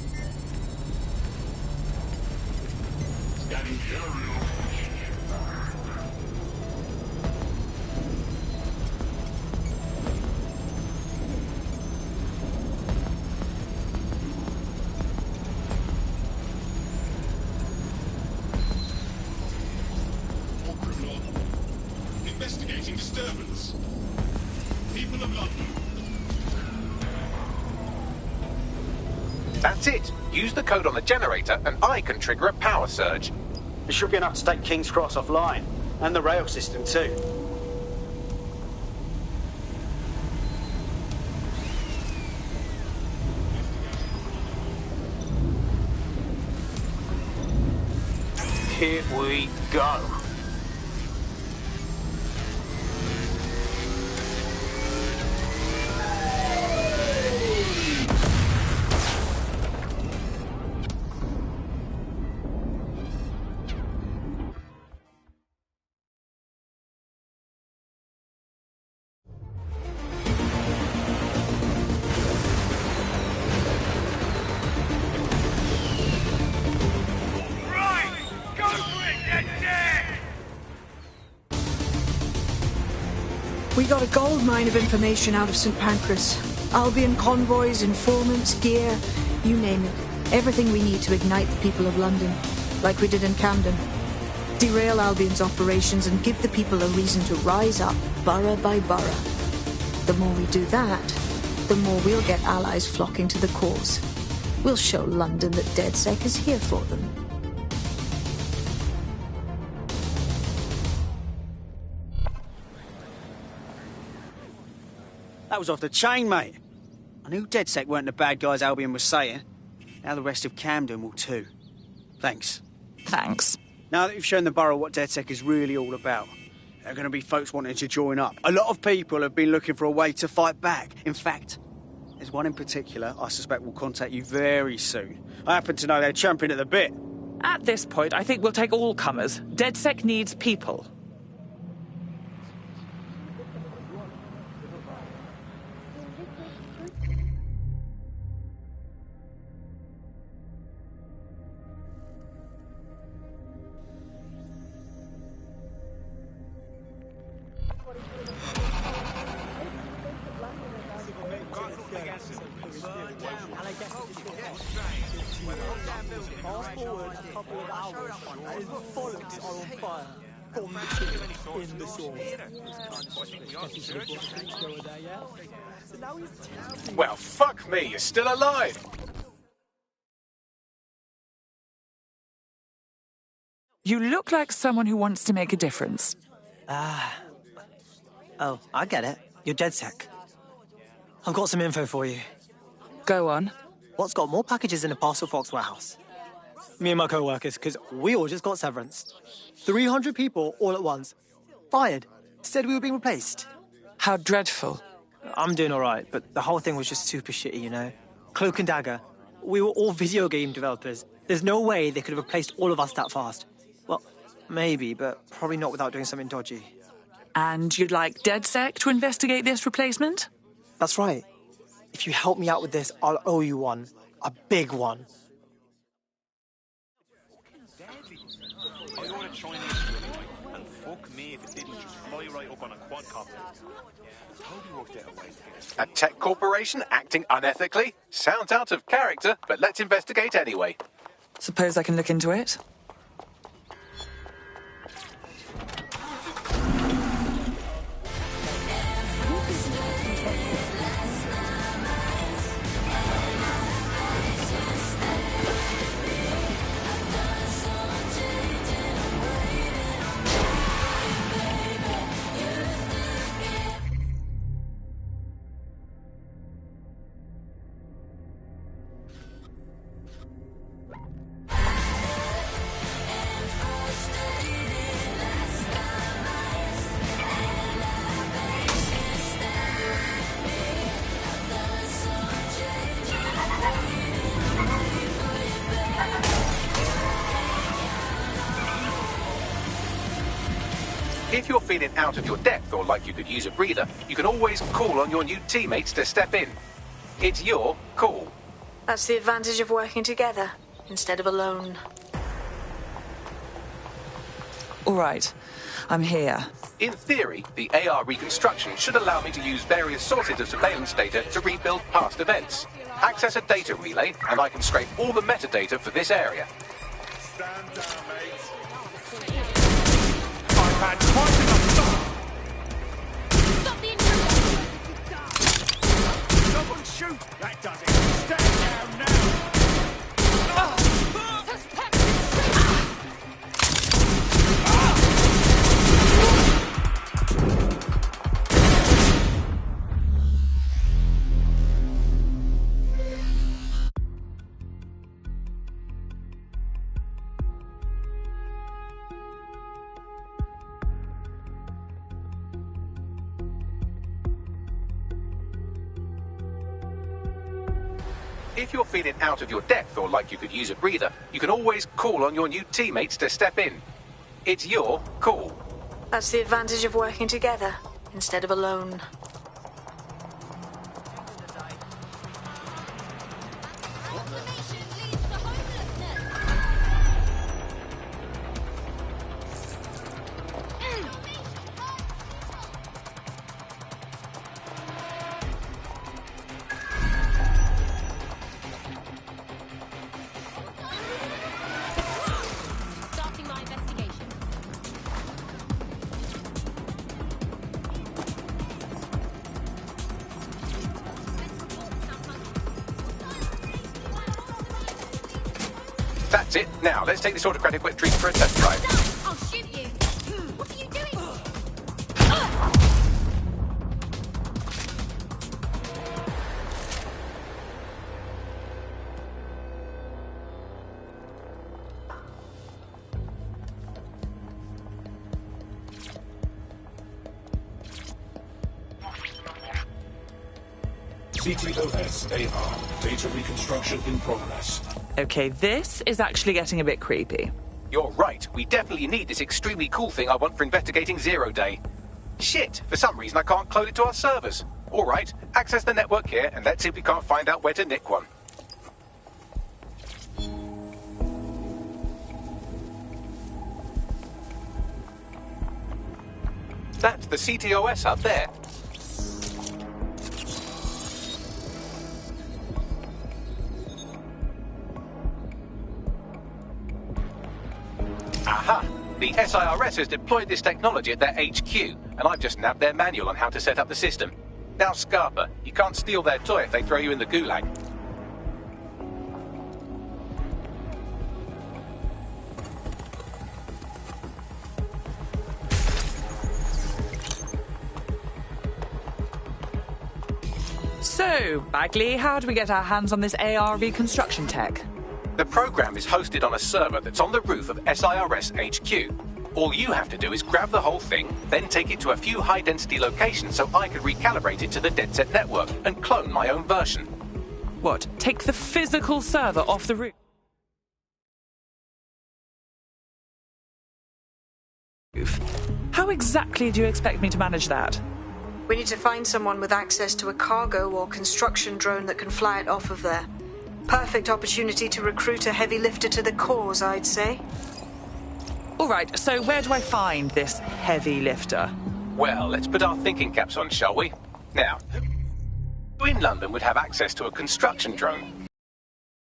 S3: Investigating disturbance. People of London.
S2: That's it. Use the code on the generator and I can trigger a power surge.
S4: It should be enough to take King's Cross offline. And the rail system too.
S10: Here we go.
S7: We got a gold mine of information out of St. Pancras. Albion convoys, informants, gear, you name it. Everything we need to ignite the people of London, like we did in Camden. Derail Albion's operations and give the people a reason to rise up, borough by borough. The more we do that, the more we'll get allies flocking to the cause. We'll show London that DedSec is here for them.
S4: That was off the chain, mate. I knew DedSec weren't the bad guys Albion was saying. Now the rest of Camden will too. Thanks.
S16: Thanks.
S4: Now that you've shown the borough what DedSec is really all about, there are going to be folks wanting to join up. A lot of people have been looking for a way to fight back. In fact, there's one in particular I suspect will contact you very soon. I happen to know they're champing at the bit.
S16: At this point, I think we'll take all comers. DedSec needs people.
S2: Well, fuck me, you're still alive.
S16: You look like someone who wants to make a difference.
S9: Oh, I get it. You're DedSec. I've got some info for you.
S16: Go on.
S9: What's got more packages in a Parcel Fox warehouse? Me and my co-workers, because we all just got severance. 300 people all at once. Fired. Said we were being replaced.
S16: How dreadful.
S9: I'm doing all right, but the whole thing was just super shitty, you know? Cloak and Dagger. We were all video game developers. There's no way they could have replaced all of us that fast. Well, maybe, but probably not without doing something dodgy.
S16: And you'd like DedSec to investigate this replacement?
S9: That's right. If you help me out with this, I'll owe you one. A big one.
S22: I ordered Chinese and fuck me if it didn't just fly right up on a quadcopter. Toby worked out a way to get us.
S2: A tech corporation acting unethically? Sounds out of character, but let's investigate anyway.
S16: Suppose I can look into it?
S2: If you're feeling out of your depth or like you could use a breather, you can always call on your new teammates to step in. It's your call.
S7: That's the advantage of working together, instead of alone.
S16: All right, I'm here.
S2: In theory, the AR reconstruction should allow me to use various sources of surveillance data to rebuild past events. Access a data relay, and I can scrape all the metadata for this area.
S3: Stand down, mate.
S22: I've had quite enough stuff.
S11: Stop the intruder!
S3: Someone shoot! That does it. Stand down now.
S2: If you're feeling out of your depth or like you could use a breather, you can always call on your new teammates to step in. It's your call.
S7: That's the advantage of working together instead of alone.
S11: Starting my investigation.
S2: That's it. Now, let's take this autocratic wet dream for a test drive.
S11: I'll shoot you. What are you doing?
S3: CTOS AR. Data reconstruction in progress.
S16: Okay, this is actually getting a bit creepy.
S2: You're right. We definitely need this extremely cool thing I want for investigating Zero Day. Shit, for some reason I can't clone it to our servers. All right, access the network here and let's see if we can't find out where to nick one. That's the CTOS up there. Aha! The SIRS has deployed this technology at their HQ, and I've just nabbed their manual on how to set up the system. Now, Scarpa, you can't steal their toy if they throw you in the gulag.
S16: So, Bagley, how do we get our hands on this AR reconstruction tech?
S2: The program is hosted on a server that's on the roof of SIRS HQ. All you have to do is grab the whole thing, then take it to a few high-density locations so I could recalibrate it to the DedSec network and clone my own version.
S16: What? Take the physical server off the roof? How exactly do you expect me to manage that?
S7: We need to find someone with access to a cargo or construction drone that can fly it off of there. Perfect opportunity to recruit a heavy lifter to the cause, I'd say.
S16: All right, so where do I find this heavy lifter?
S2: Well, let's put our thinking caps on, shall we? Now, who in London would have access to a construction drone?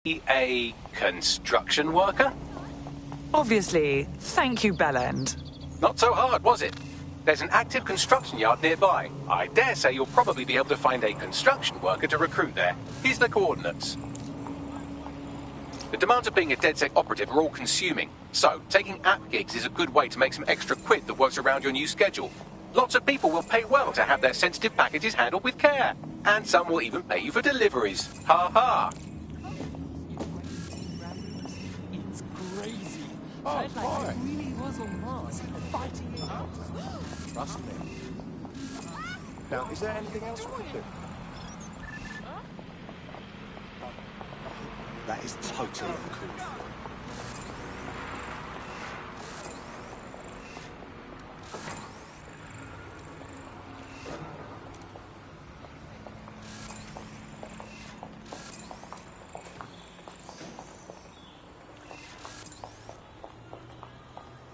S2: A construction worker?
S16: Obviously. Thank you, Bellend.
S2: Not so hard, was it? There's an active construction yard nearby. I dare say you'll probably be able to find a construction worker to recruit there. Here's the coordinates. The demands of being a DedSec operative are all consuming, so taking app gigs is a good way to make some extra quid that works around your new schedule. Lots of people will pay well to have their sensitive packages handled with care, and some will even pay you for deliveries. Ha ha!
S3: It's crazy. Oh, boy.
S15: really was on Mars, fighting it out.
S3: Trust me. Now, is there anything else we can do?
S4: That is totally uncool.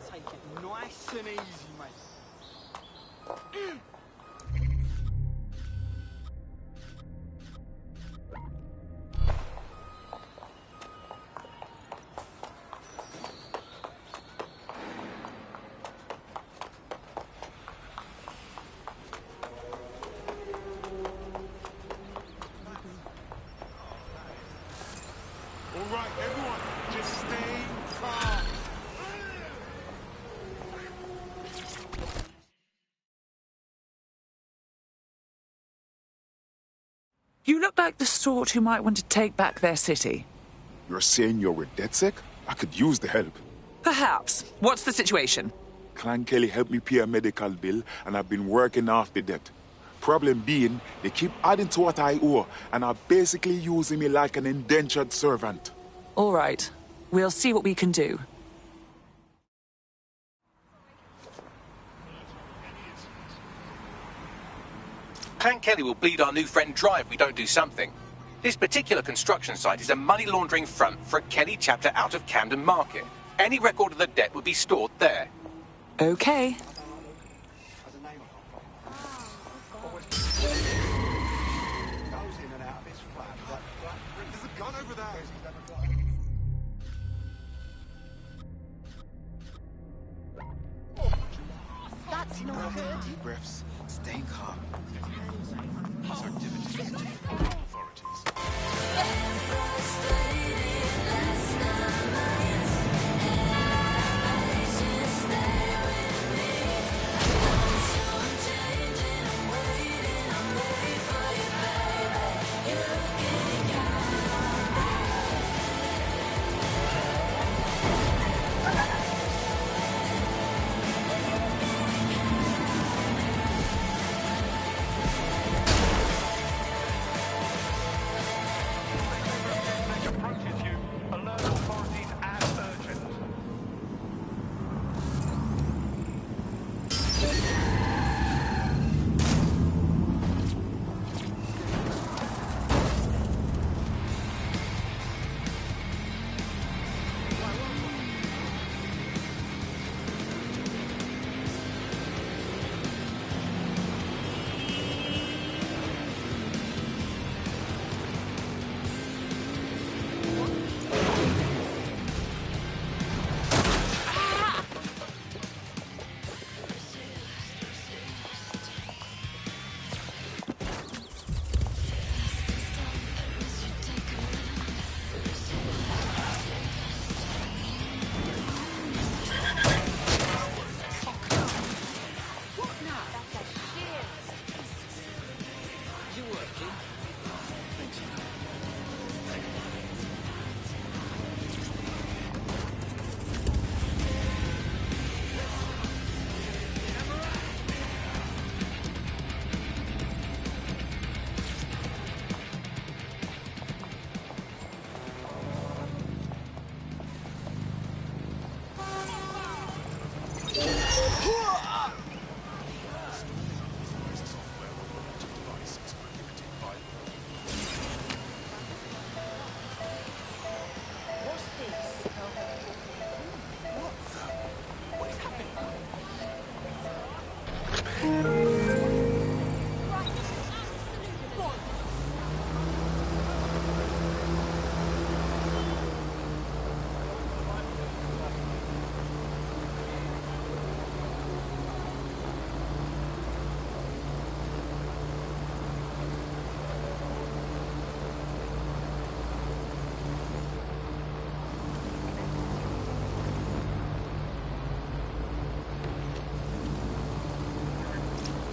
S15: Take it nice
S3: Nice and easy, mate.
S22: All right, everyone, just stay calm.
S16: You look like the sort who might want to take back their city.
S6: You're saying you're with DedSec? I could use the help.
S16: Perhaps. What's the situation?
S6: Clan Kelly helped me pay a medical bill, and I've been working off the debt. Problem being, they keep adding to what I owe, and are basically using me like an indentured servant.
S16: All right. We'll see what we can do.
S2: Clan Kelly will bleed our new friend dry if we don't do something. This particular construction site is a money laundering front for a Kelly chapter out of Camden Market. Any record of the debt would be stored there.
S16: Okay.
S13: That's not good.
S3: Deep breaths. Staying calm.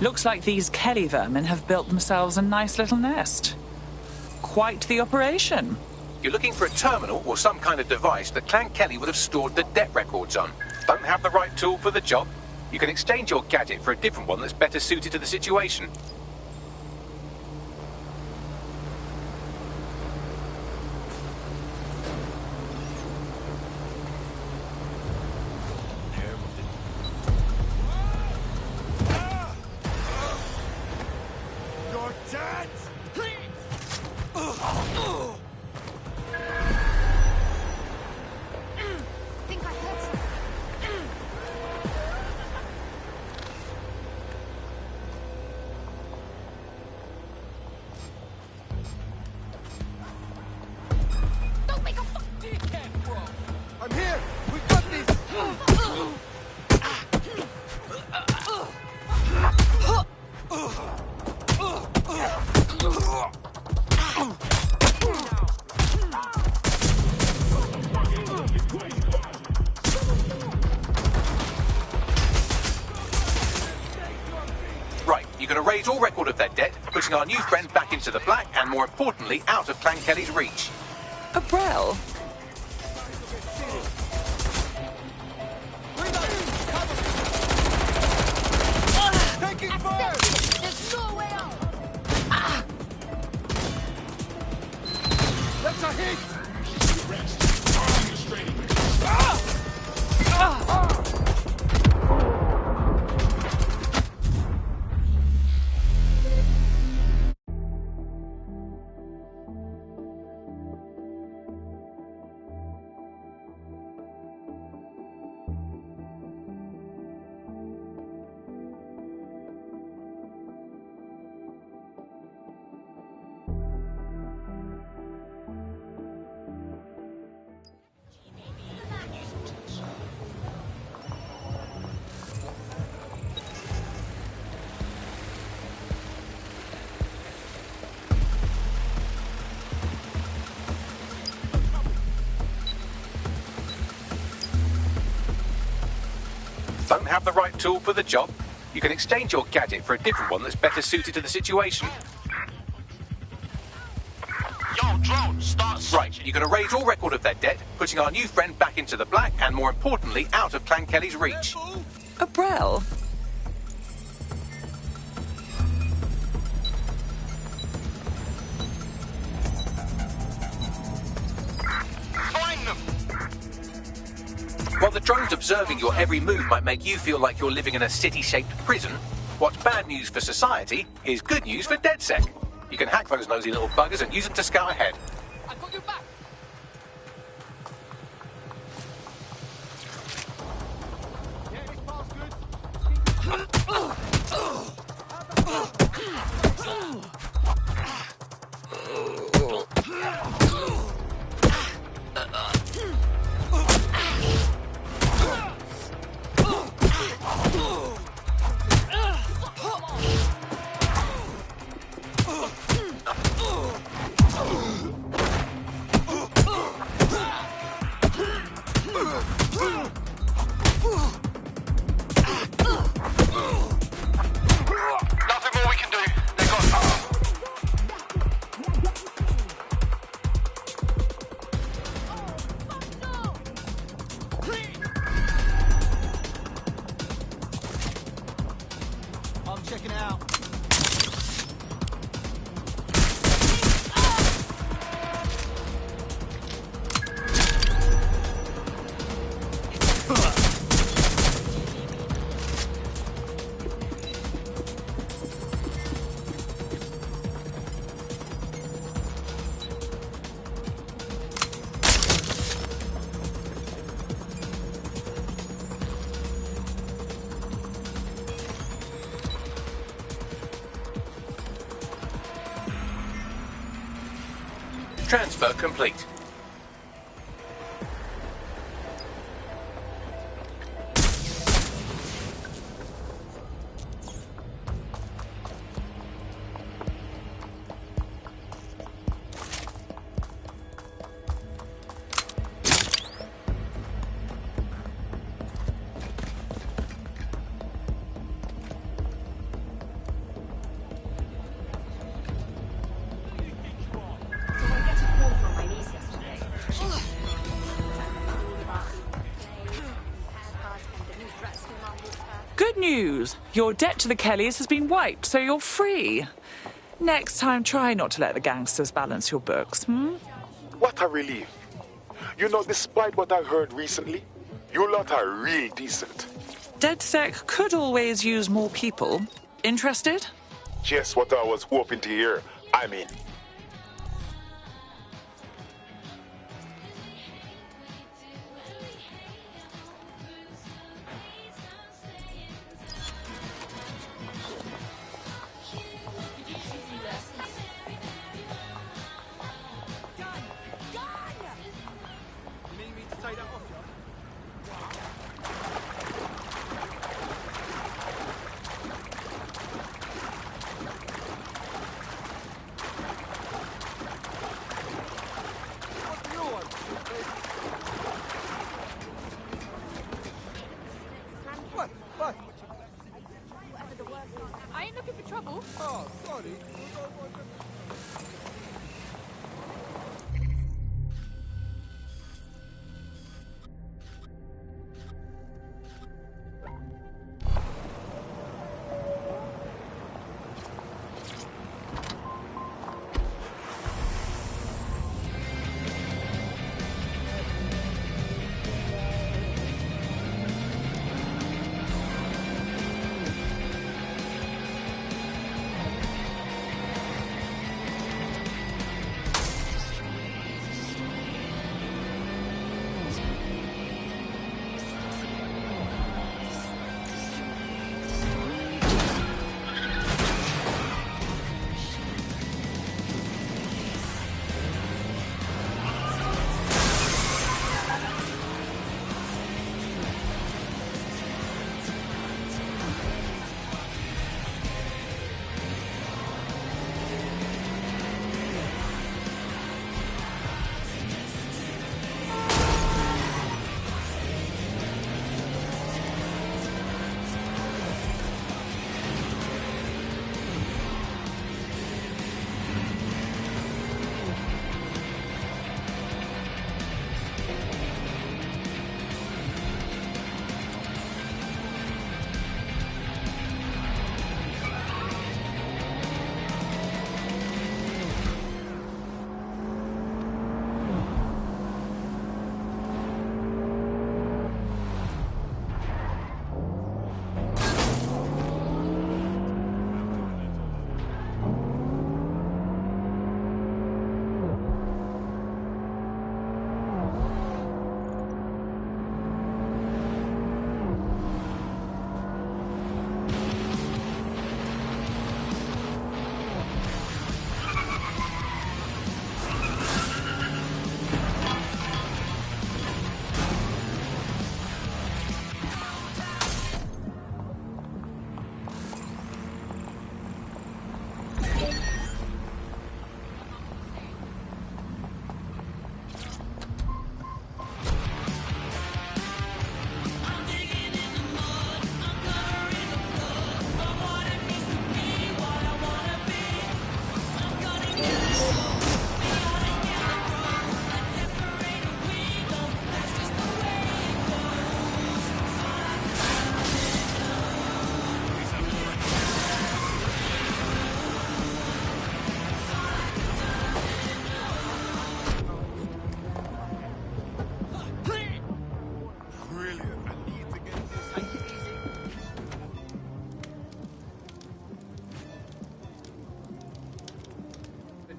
S16: Looks like these Kelly vermin have built themselves a nice little nest. Quite the operation.
S2: You're looking for a terminal or some kind of device that Clan Kelly would have stored the debt records on. Don't have the right tool for the job? You can exchange your gadget for a different one that's better suited to the situation.
S3: You're dead!
S13: Think I heard something.
S2: putting our new friend back into the black and, more importantly, out of Clan Kelly's reach.
S16: Abrel?
S3: Taking fire!
S13: There's no way out!
S3: That's a hit!
S2: Don't have the right tool for the job? You can exchange your gadget for a different one that's better suited to the situation.
S8: Yo, drone, start.
S2: Right, you're going to raise all record of their debt, putting our new friend back into the black and, more importantly, out of Clan Kelly's reach.
S16: Abrel?
S8: Find them!
S2: While the drones observing your every move might make you feel like you're living in a city-shaped prison, what's bad news for society is good news for DedSec. You can hack those nosy little buggers and use them to scout ahead.
S8: I got your back!
S2: Transfer complete.
S16: Good news! Your debt to the Kellys has been wiped, so you're free. Next time, try not to let the gangsters balance your books,
S6: What a relief. You know, despite what I heard recently, you lot are real decent.
S16: DedSec could always use more people. Interested?
S6: Just what I was hoping to hear. I mean...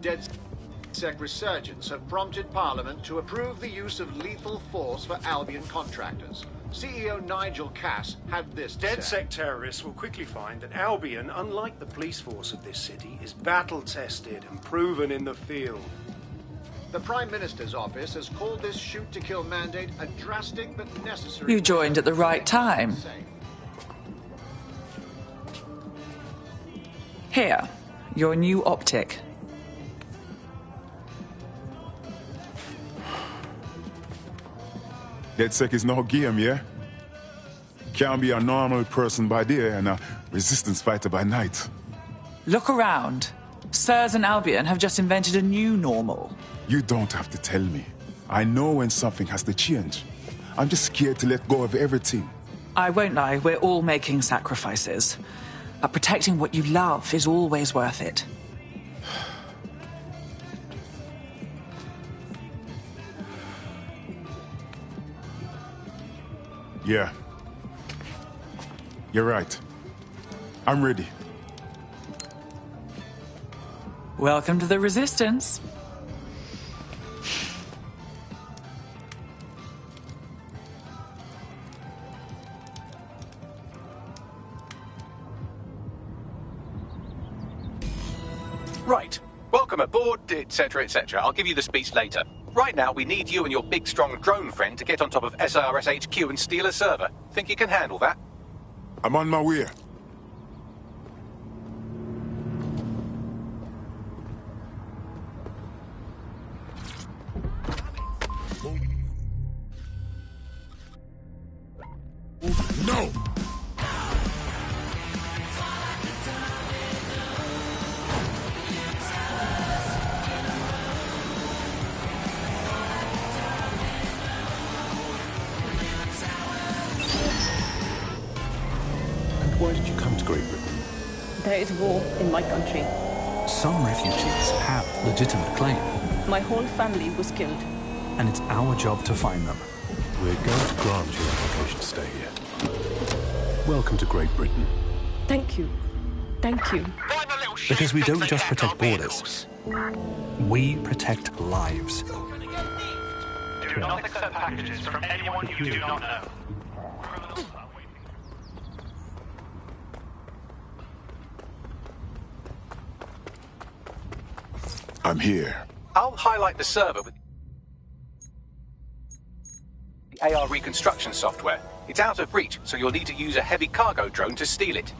S12: DedSec resurgence have prompted Parliament to approve the use of lethal force for Albion contractors. CEO Nigel Cass had this to say.
S14: DedSec terrorists will quickly find that Albion, unlike the police force of this city, is battle-tested and proven in the field.
S12: The Prime Minister's office has called this shoot-to-kill mandate a drastic but necessary...
S16: You joined at the right time. Here, your new optic.
S6: DedSec is no game, yeah? Can't be a normal person by day and a resistance fighter by night.
S16: Look around. SIRS and Albion have just invented a new normal.
S6: You don't have to tell me. I know when something has to change. I'm just scared to let go of everything.
S16: I won't lie, we're all making sacrifices. But protecting what you love is always worth it.
S6: Yeah. You're right. I'm ready.
S16: Welcome to the Resistance.
S2: Right. Welcome aboard, etc., etc. I'll give you the speech later. Right now, we need you and your big, strong drone friend to get on top of SIRS HQ and steal a server. Think you can handle that?
S6: I'm on my way. No!
S3: Why did you come to Great Britain?
S17: There is war in my country.
S23: Some refugees have legitimate claim.
S17: My whole family was killed.
S23: And it's our job to find them.
S3: We're going to grant your application to stay here. Welcome to Great Britain.
S17: Thank you. Thank you.
S23: Because we don't just protect borders. We protect lives.
S22: Do not accept packages from anyone you do not know.
S6: I'm here.
S2: I'll highlight the server with the AR reconstruction software. It's out of reach, so you'll need to use a heavy cargo drone to steal it.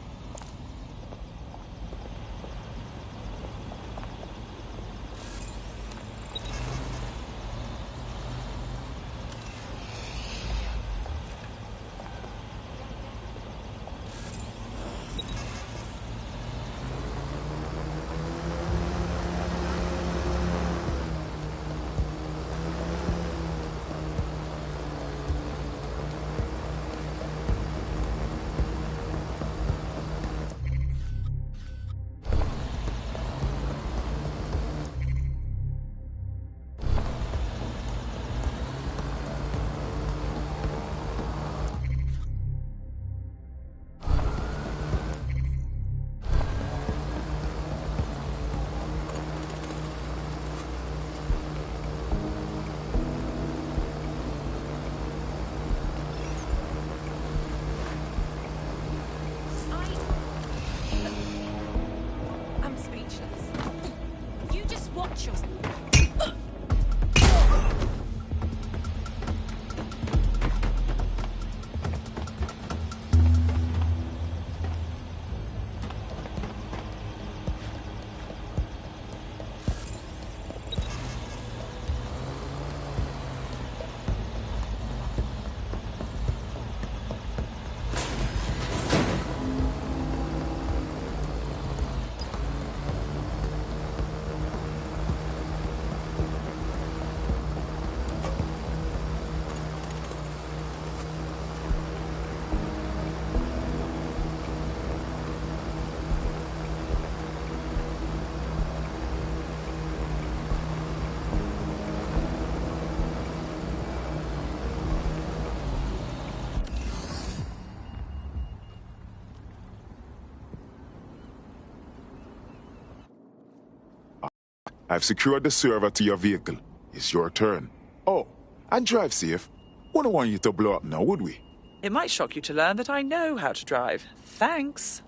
S6: I've secured the server to your vehicle. It's your turn. Oh, and drive safe. Wouldn't want you to blow up now, would we?
S16: It might shock you to learn that I know how to drive. Thanks.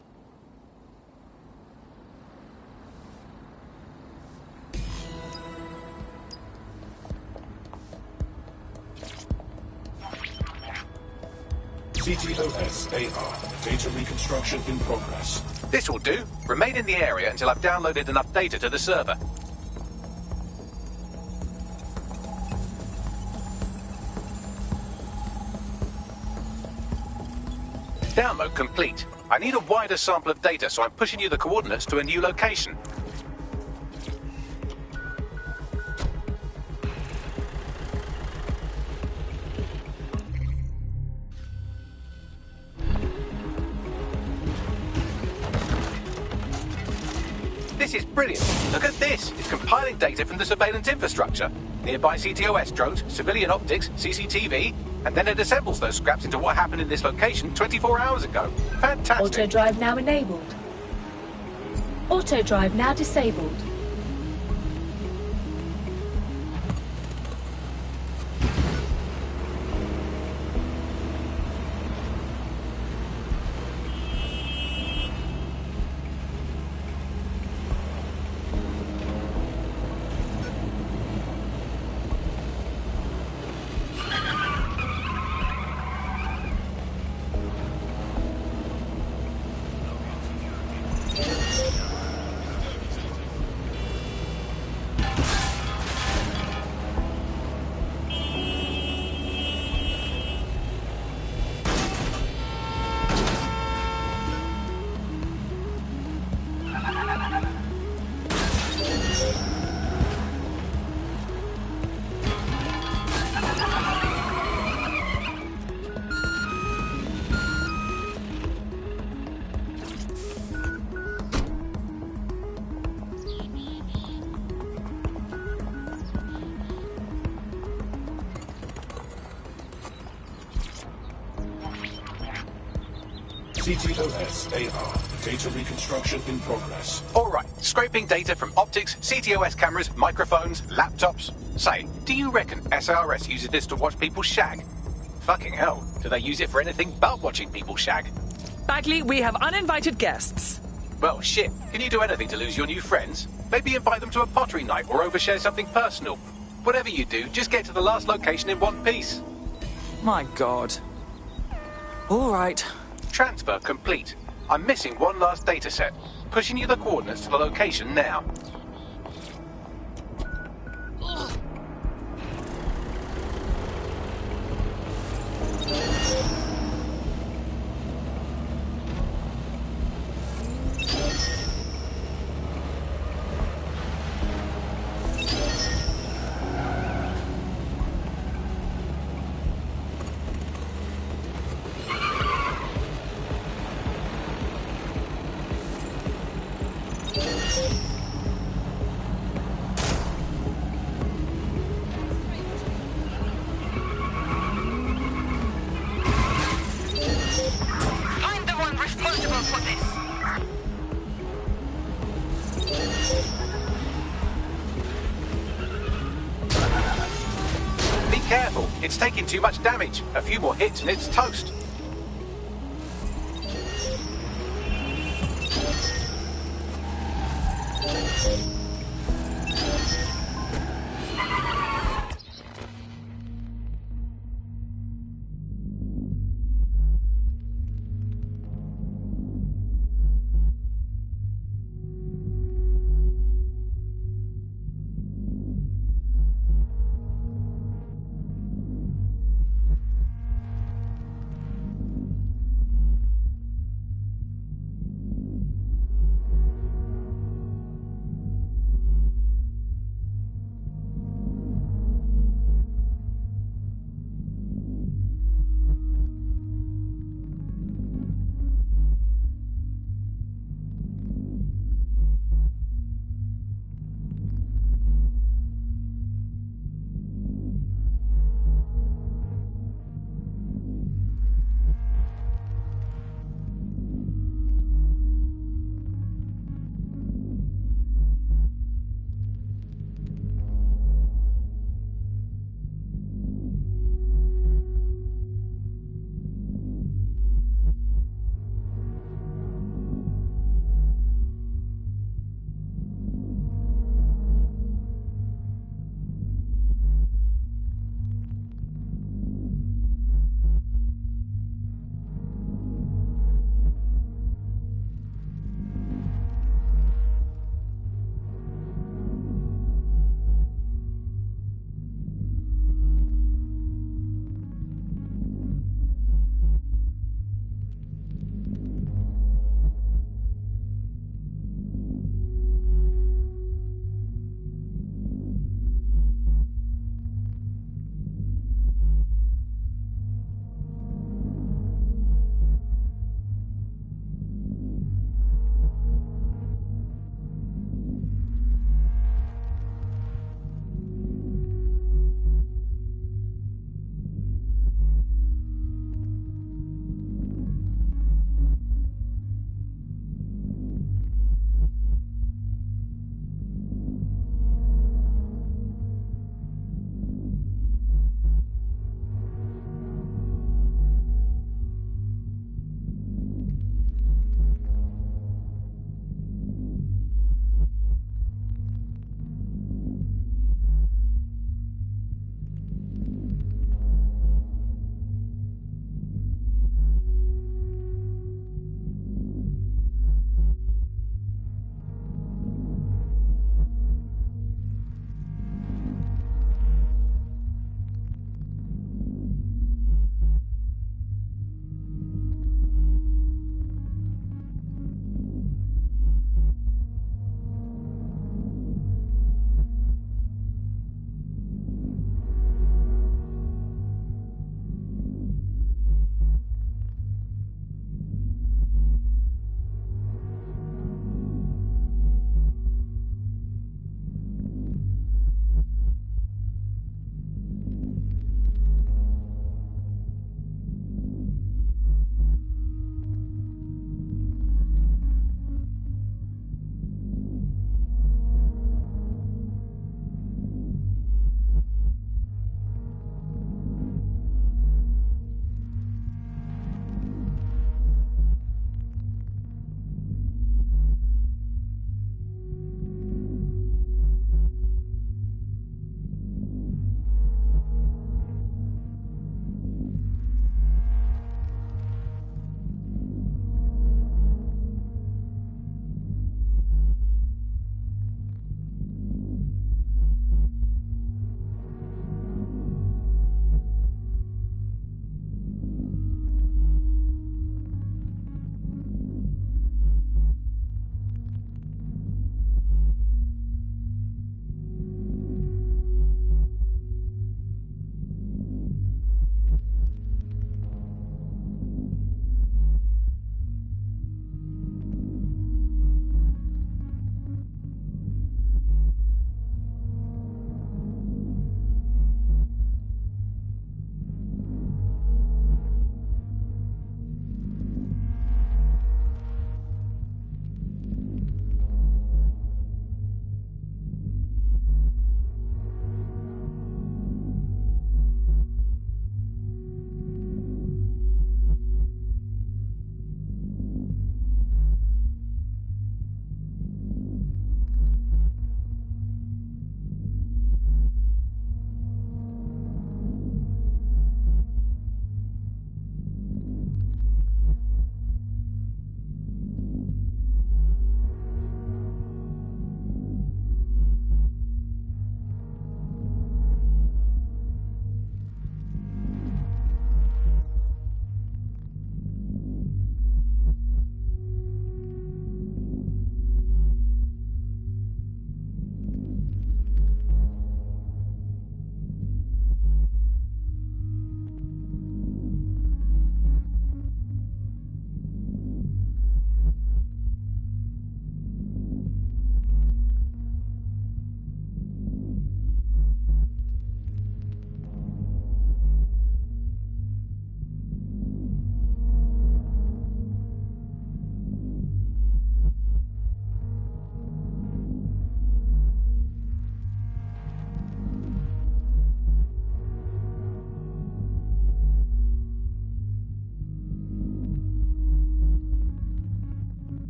S3: CTOS-AR. Data reconstruction in progress.
S2: This will do. Remain in the area until I've downloaded enough data to the server. Download complete. I need a wider sample of data, so I'm pushing you the coordinates to a new location. This is brilliant. Look at this. It's compiling data from the surveillance infrastructure. Nearby CTOS drones, civilian optics, CCTV, and then it assembles those scraps into what happened in this location 24 hours ago. Fantastic.
S1: Auto drive now enabled. Auto drive now disabled.
S3: CTOS-AR. Data reconstruction in progress.
S2: All right, scraping data from optics, CTOS cameras, microphones, laptops. Say, do you reckon SRS uses this to watch people shag? Fucking hell, do they use it for anything but watching people shag?
S16: Bagley, we have uninvited guests.
S2: Well, shit, can you do anything to lose your new friends? Maybe invite them to a pottery night or overshare something personal. Whatever you do, just get to the last location in one piece.
S16: My God. All right.
S2: Transfer complete. I'm missing one last data set. Pushing you the coordinates to the location now. Careful, it's taking too much damage. A few more hits and it's toast.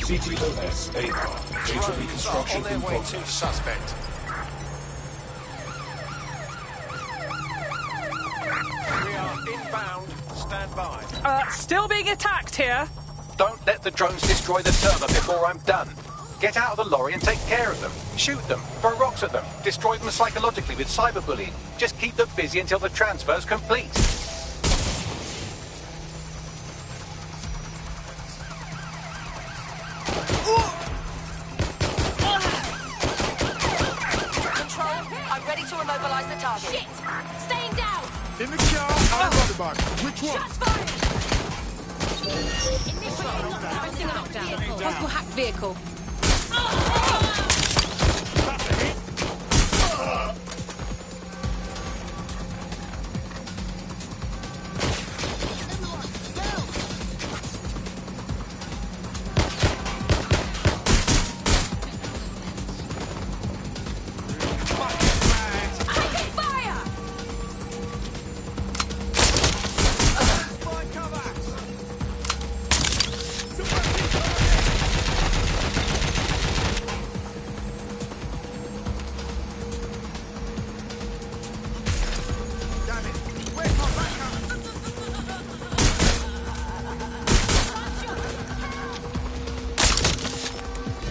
S3: CTOS AR. Data reconstruction
S12: on their
S3: in
S12: way to the
S3: progress.
S12: suspect. We are inbound. Stand by.
S16: Still being attacked here.
S2: Don't let the drones destroy the server before I'm done. Get out of the lorry and take care of them. Shoot them, throw rocks at them, destroy them psychologically with cyberbullying. Just keep them busy until the transfer's complete.
S13: Control, I'm ready to immobilize the target.
S11: Shit! Staying down!
S6: In the car, I'll run the back. Which one?
S11: Shots fired! Initiating knockdown. Possible hacked vehicle.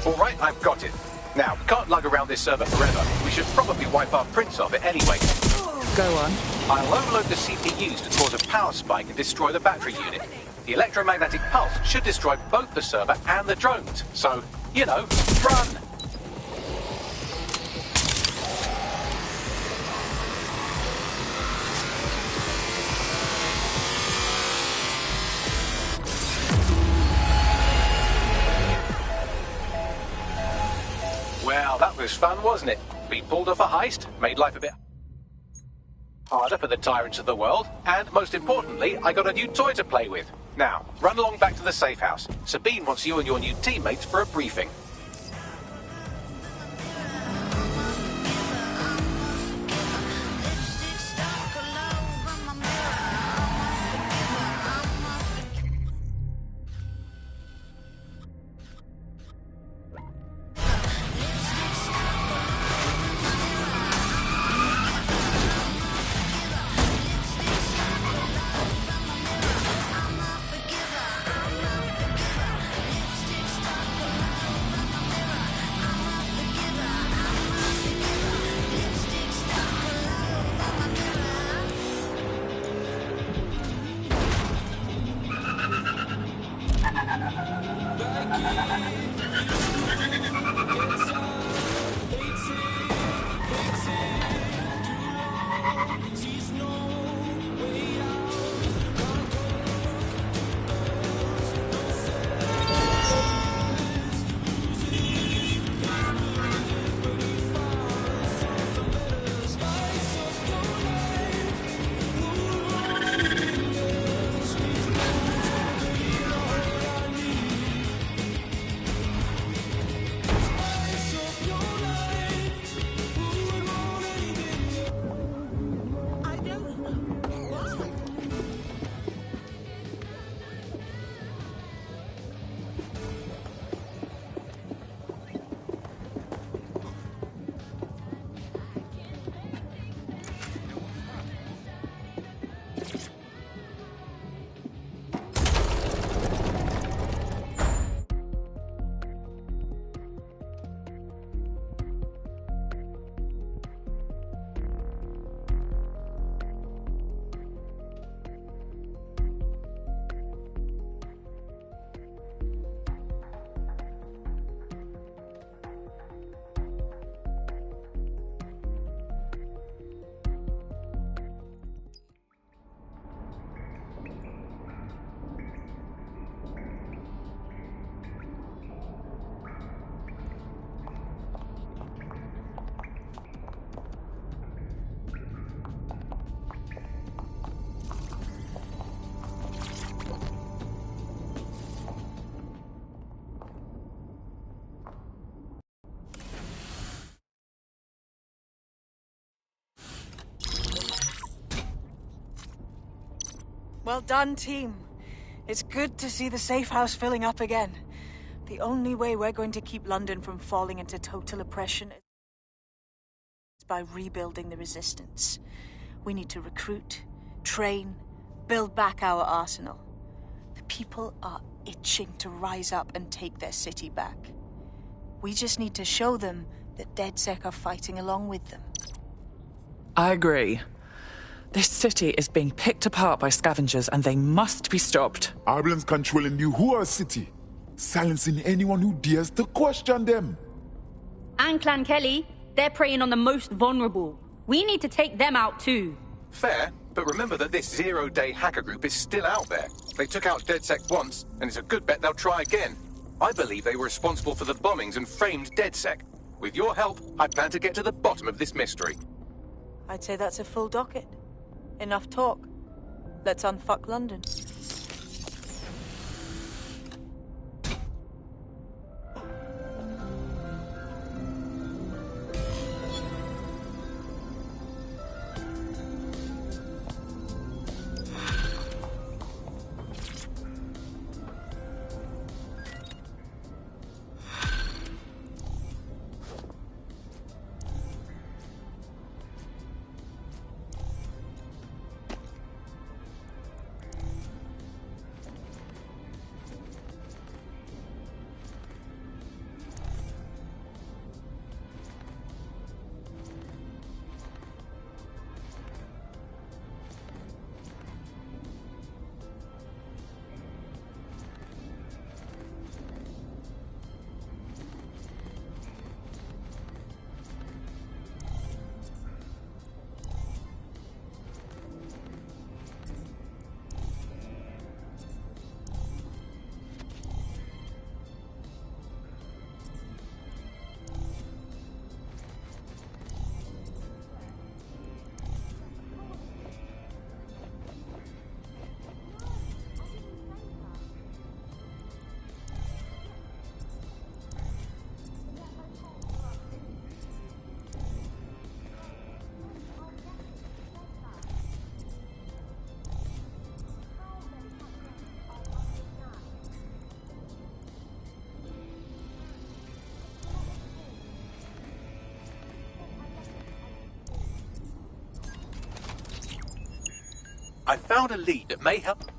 S2: Alright, I've got it. Now, we can't lug around this server forever. We should probably wipe our prints off it anyway.
S16: Go on.
S2: I'll overload the CPUs to cause a power spike and destroy the battery unit. The electromagnetic pulse should destroy both the server and the drones. So, you know, run! Well, that was fun, wasn't it? We pulled off a heist, made life a bit harder for the tyrants of the world, and most importantly, I got a new toy to play with. Now, run along back to the safe house. Sabine wants you and your new teammates for a briefing.
S7: Well done, team. It's good to see the safe house filling up again. The only way we're going to keep London from falling into total oppression is by rebuilding the resistance. We need to recruit, train, build back our arsenal. The people are itching to rise up and take their city back. We just need to show them that DedSec are fighting along with them.
S16: I agree. This city is being picked apart by scavengers and they must be stopped.
S6: Albion's controlling the whole city, silencing anyone who dares to question them.
S18: And Clan Kelly, they're preying on the most vulnerable. We need to take them out too.
S2: Fair, but remember that this zero-day hacker group is still out there. They took out DedSec once, and it's a good bet they'll try again. I believe they were responsible for the bombings and framed DedSec. With your help, I plan to get to the bottom of this mystery.
S7: I'd say that's a full docket. Enough talk. Let's unfuck London.
S2: I found a lead that may help.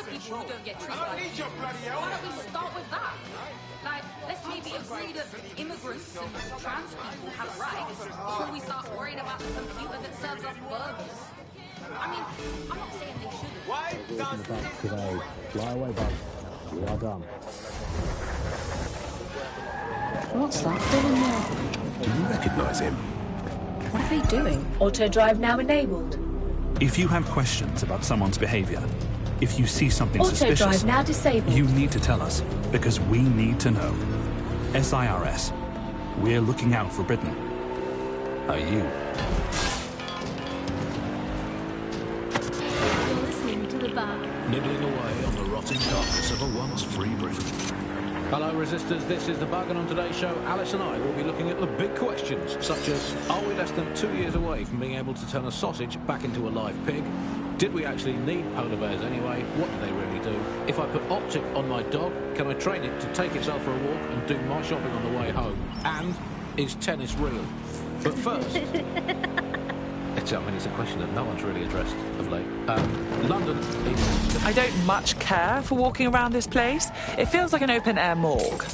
S19: People who don't get treated like why don't we start with that? Like, let's maybe agree that immigrants and trans people have rights before we start worrying about the computer that serves us burgers. I mean, I'm not saying they shouldn't. Why does this
S23: today? Fly away, bud. You are done.
S1: What's that doing there?
S3: Do you recognize him?
S1: What are they doing? Auto drive now enabled.
S23: If you have questions about someone's behavior, if you see something
S1: Auto
S23: suspicious,
S1: drive now disabled.
S23: you need to tell us, because we need to know. SIRS, we're looking out for Britain. Are you?
S19: You're listening to the bag.
S20: Nibbling away on the rotting carcass of a once free Britain. Hello, Resistors. This is The Bug, and on today's show, Alice and I will be looking at the big questions, such as, are we less than 2 years away from being able to turn a sausage back into a live pig? Did we actually need polar bears anyway? What do they really do? If I put Optic on my dog, can I train it to take itself for a walk and do my shopping on the way home? And is tennis real? But first... it's a question that no one's really addressed of late. London is...
S16: I don't much care for walking around this place. It feels like an open-air morgue.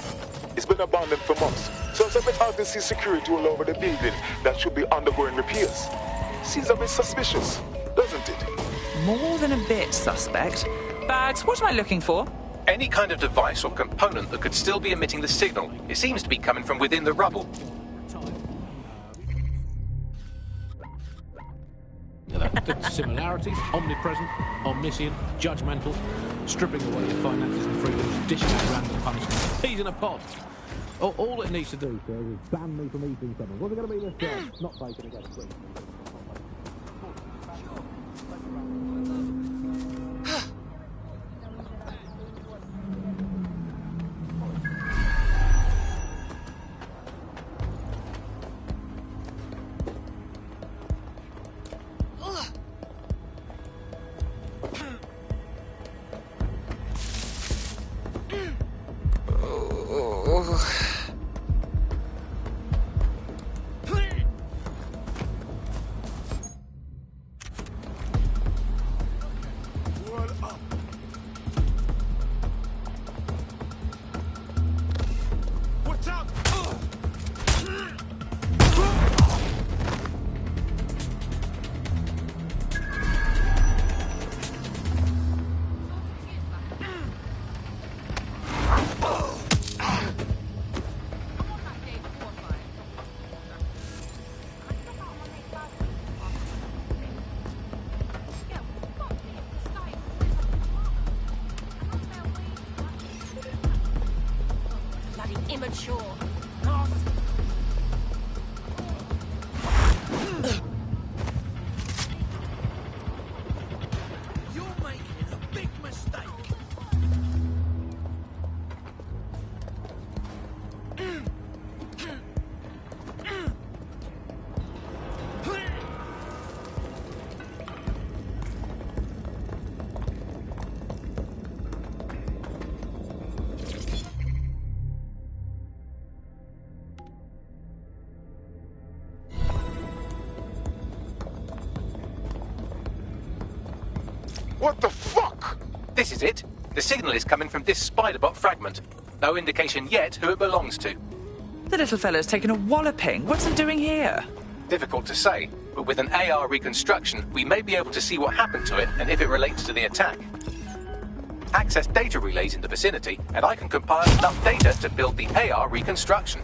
S6: It's been abandoned for months, so it's a bit hard to see security all over the building that should be undergoing repairs. seems a bit suspicious, doesn't it?
S16: More than a bit suspect. Bags, what am I looking for?
S2: Any kind of device or component that could still be emitting the signal. It seems to be coming from within the rubble.
S20: The similarities, omnipresent, omniscient, judgmental, stripping away your finances and freedoms, dishing out random punishments, peas in a pod. All it needs to do, sir, is ban me from eating something. What's it going to be this time? Not bacon again, please.
S13: Immature.
S8: You're making a big mistake.
S6: What the fuck?
S2: This is it. The signal is coming from this Spiderbot fragment. No indication yet who it belongs to.
S16: The little fella's taken a walloping. What's he doing here?
S2: Difficult to say, but with an AR reconstruction, we may be able to see what happened to it and if it relates to the attack. Access data relays in the vicinity, and I can compile enough data to build the AR reconstruction.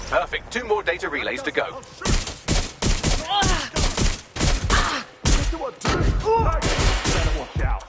S2: Perfect. 2 more data relays to go.
S6: Better watch out.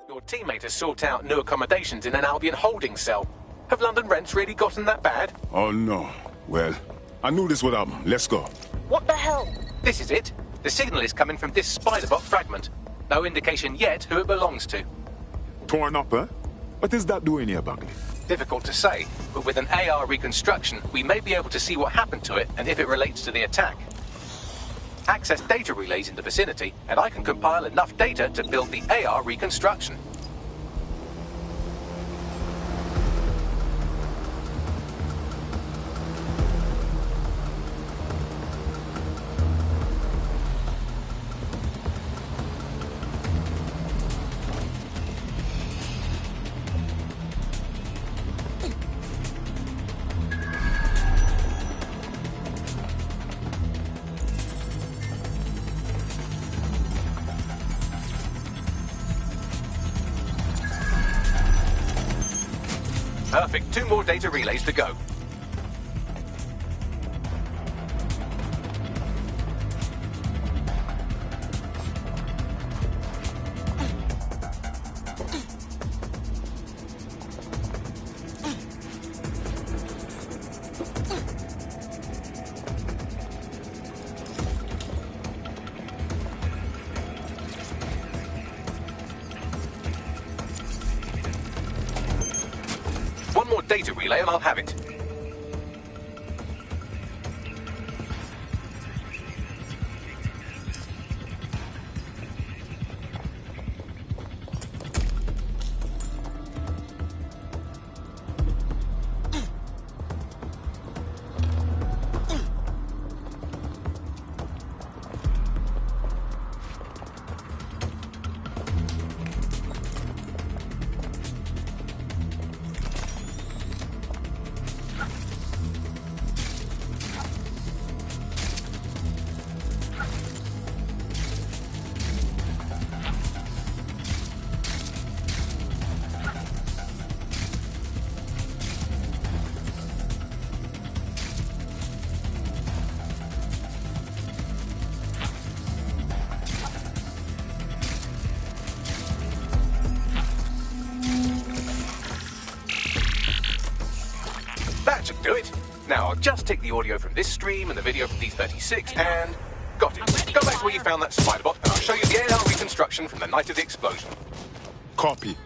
S2: Your teammate has sought out new accommodations in an Albion holding cell. Have London rents really gotten that bad?
S6: Oh no. Well, I knew this would happen. Let's go.
S13: What the hell?
S2: This is it. The signal is coming from this Spiderbot fragment. No indication yet who it belongs to.
S6: Torn up, huh? What is that doing here, Bagley?
S2: Difficult to say, but with an AR reconstruction, we may be able to see what happened to it and if it relates to the attack. Access data relays in the vicinity, and I can compile enough data to build the AR reconstruction. Perfect. 2 more data relays to go. One more data relay and I'll have it. That should do it. Now, I'll just take the audio from this stream and the video from D36 and... Got it. Go back to where you found that spider bot and I'll show you the AR reconstruction from the night of the explosion.
S6: Copy.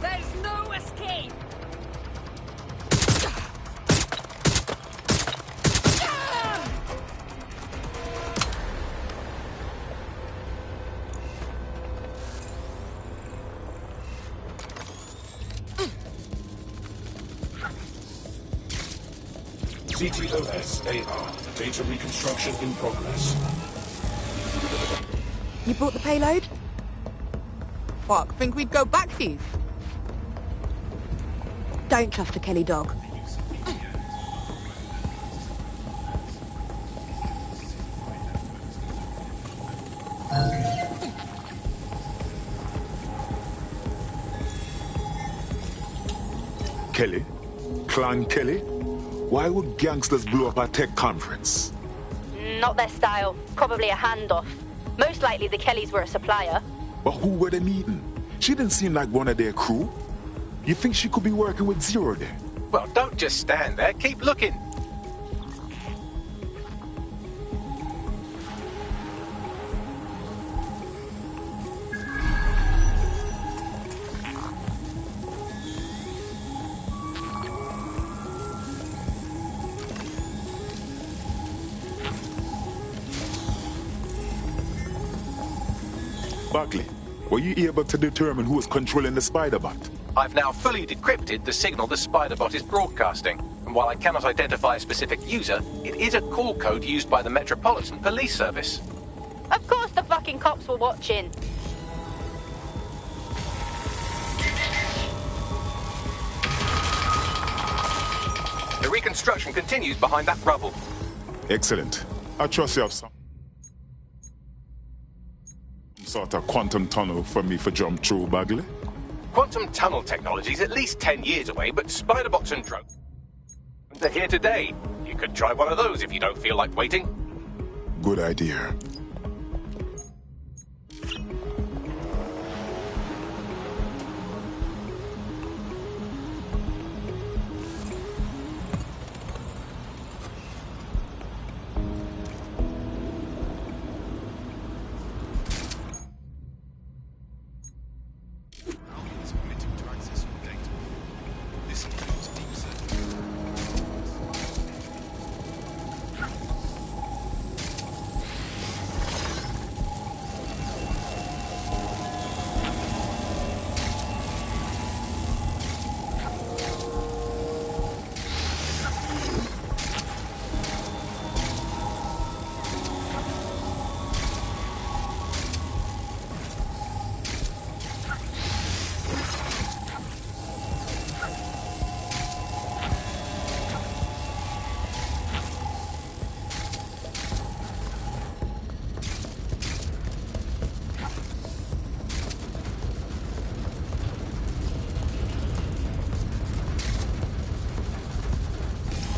S19: There's no escape!
S3: CTOS AR. Data reconstruction in progress.
S5: You brought the payload? Fuck, think we'd go back for you? Don't trust the Kelly dog.
S6: Kelly? Clan Kelly? Why would gangsters blow up a tech conference?
S11: Not their style. Probably a handoff. Most likely the Kellys were a supplier.
S6: But who were they meeting? She didn't seem like one of their crew. You think she could be working with Zero there?
S2: Well, don't just stand there. Keep looking.
S6: Buckley, were you able to determine who was controlling the spider bot?
S2: I've now fully decrypted the signal the spider bot is broadcasting. And while I cannot identify a specific user, it is a call code used by the Metropolitan Police Service.
S11: Of course the fucking cops were watching.
S2: The reconstruction continues behind that rubble.
S6: Excellent. I trust you have some sort of quantum tunnel for me for jump through, Bagley.
S2: Quantum tunnel technology is at least 10 years away, but spider bots and drones, they're here today. You could try one of those if you don't feel like waiting.
S6: Good idea.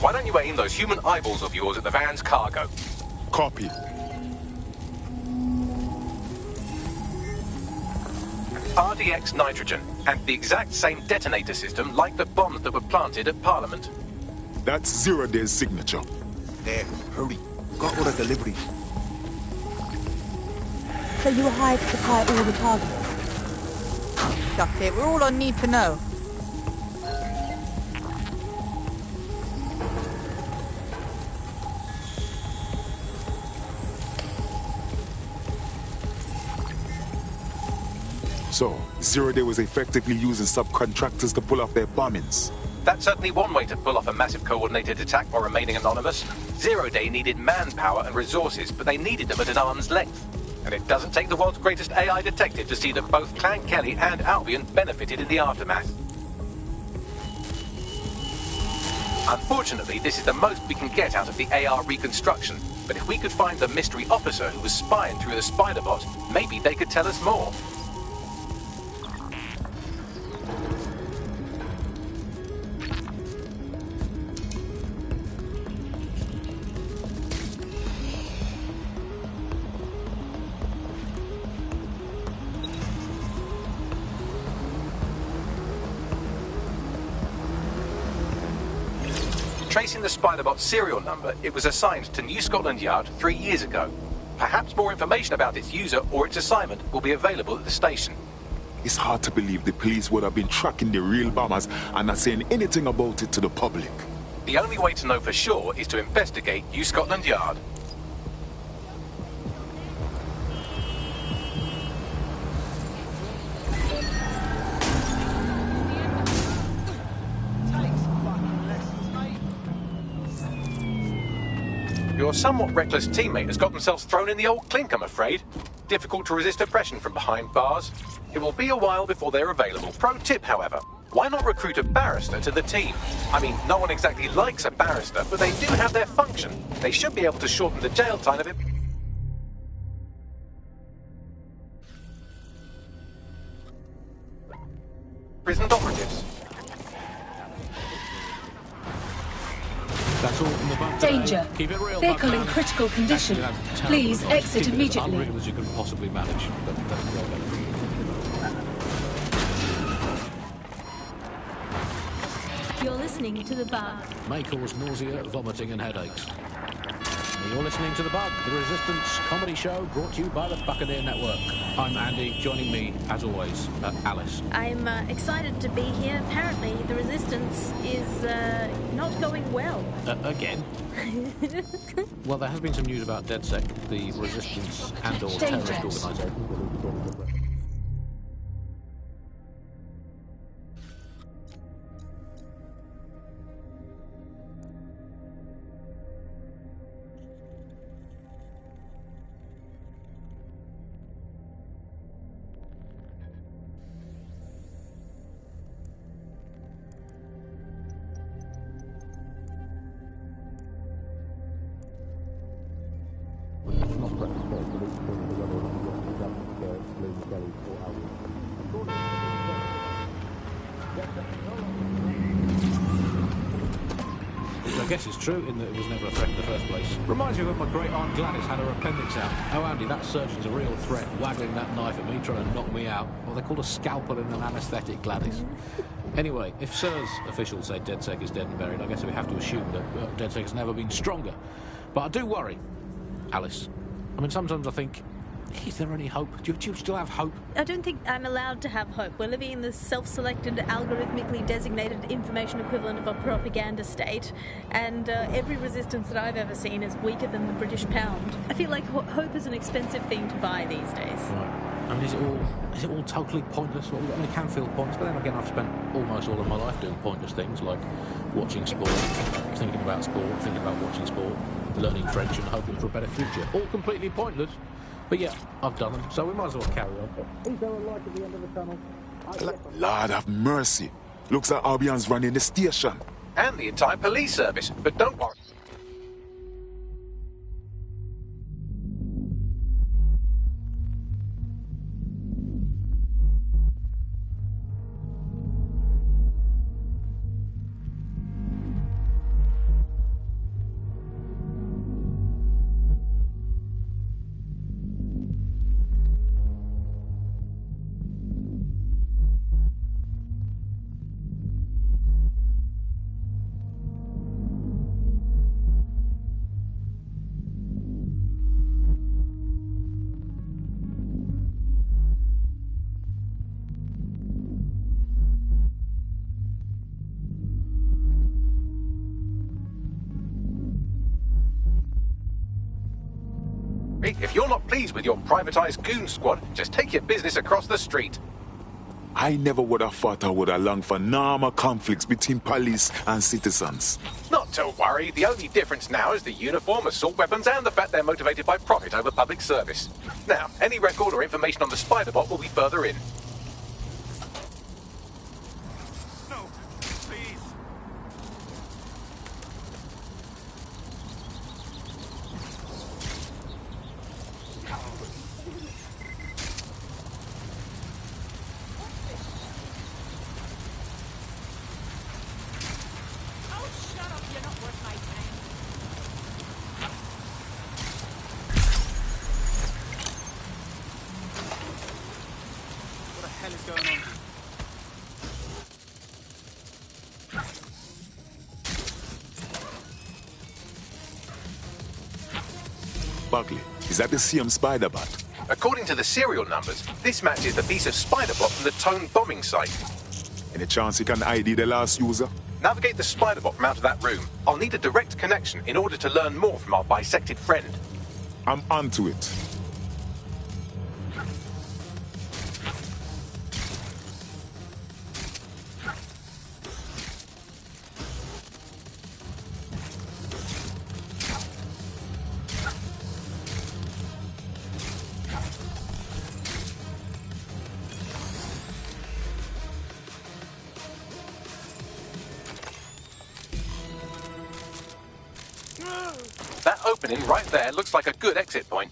S2: Why don't you aim those human eyeballs of yours at the van's cargo?
S6: Copy.
S2: RDX nitrogen, and the exact same detonator system like the bombs that were planted at Parliament.
S6: That's 0 Day's signature.
S9: There, hurry. Got all the deliveries.
S5: So you were hired to supply all the targets? That's it. We're all on need to know.
S6: So, 0 Day was effectively using subcontractors to pull off their bombings.
S2: That's certainly one way to pull off a massive coordinated attack while remaining anonymous. 0 Day needed manpower and resources, but they needed them at an arm's length. And it doesn't take the world's greatest AI detective to see that both Clan Kelly and Albion benefited in the aftermath. Unfortunately, this is the most we can get out of the AR reconstruction. But if we could find the mystery officer who was spying through the spider bot, maybe they could tell us more. Tracing the Spiderbot serial number, it was assigned to New Scotland Yard 3 years ago. Perhaps more information about its user or its assignment will be available at the station.
S6: It's hard to believe the police would have been tracking the real bombers and not saying anything about it to the public.
S2: The only way to know for sure is to investigate New Scotland Yard. Your somewhat reckless teammate has got themselves thrown in the old clink, I'm afraid. Difficult to resist oppression from behind bars. It will be a while before they're available. Pro tip, however, why not recruit a barrister to the team? I mean, no one exactly likes a barrister, but they do have their function. They should be able to shorten the jail time of it. Prison operatives.
S20: That's all from the bug.
S1: Danger.
S20: Keep it real,
S1: Vehicle in
S20: Bugman.
S1: critical condition.
S20: Actually, that's terrible
S1: Please
S20: advice.
S1: exit
S20: Keep it as
S1: immediately.
S20: unreal as you can possibly manage. But that's well done.
S11: You're listening to The Bug.
S20: May cause nausea, vomiting and headaches. You're listening to The Bug, the Resistance comedy show brought to you by the Buccaneer Network. I'm Andy, joining me, as always, Alice.
S11: I'm excited to be here. Apparently, the Resistance is not going well.
S20: Again? Well, there has been some news about DedSec, the Resistance and/or terrorist organisation. I guess it's true in that it was never a threat in the first place. Reminds me of when my great aunt Gladys had her appendix out. Oh, Andy, that surgeon's a real threat, waggling that knife at me, trying to knock me out. Well, they called a scalpel in an anaesthetic, Gladys. Anyway, if SIRS officials say DedSec is dead and buried, I guess we have to assume that DedSec has never been stronger. But I do worry, Alice. I mean, sometimes I think, is there any hope? Do you still have hope?
S11: I don't think I'm allowed to have hope. We're living in the self-selected, algorithmically designated information equivalent of a propaganda state, and every resistance that I've ever seen is weaker than the British pound. I feel like hope is an expensive thing to buy these days.
S20: Right. I mean, is it all totally pointless? Well, I mean, it can feel pointless, but then again, I've spent almost all of my life doing pointless things, like watching sport, thinking about sport, thinking about watching sport, learning French and hoping for a better future. All completely pointless. But yeah, I've done them, so we might as well carry on. Is there a light at the end of the tunnel?
S6: Lord have mercy. Looks like Albion's running the station.
S2: And the entire police service, but don't worry. worry. If you're not pleased with your privatized goon squad, just take your business across the street.
S6: I never would have thought I would have longed for normal conflicts between police and citizens.
S2: Not to worry. The only difference now is the uniform, assault weapons, and the fact they're motivated by profit over public service. Now, any record or information on the Spider-Bot will be further in.
S22: No, please.
S8: What the hell is going on?
S6: Buckley, is that the same Spider-Bot?
S2: According to the serial numbers, this matches the piece of Spider-Bot from the Tone bombing site.
S6: Any chance you can ID the last user?
S2: Navigate the Spider-Bot from out of that room. I'll need a direct connection in order to learn more from our bisected friend.
S6: I'm onto it.
S2: That opening right there looks like a good exit point.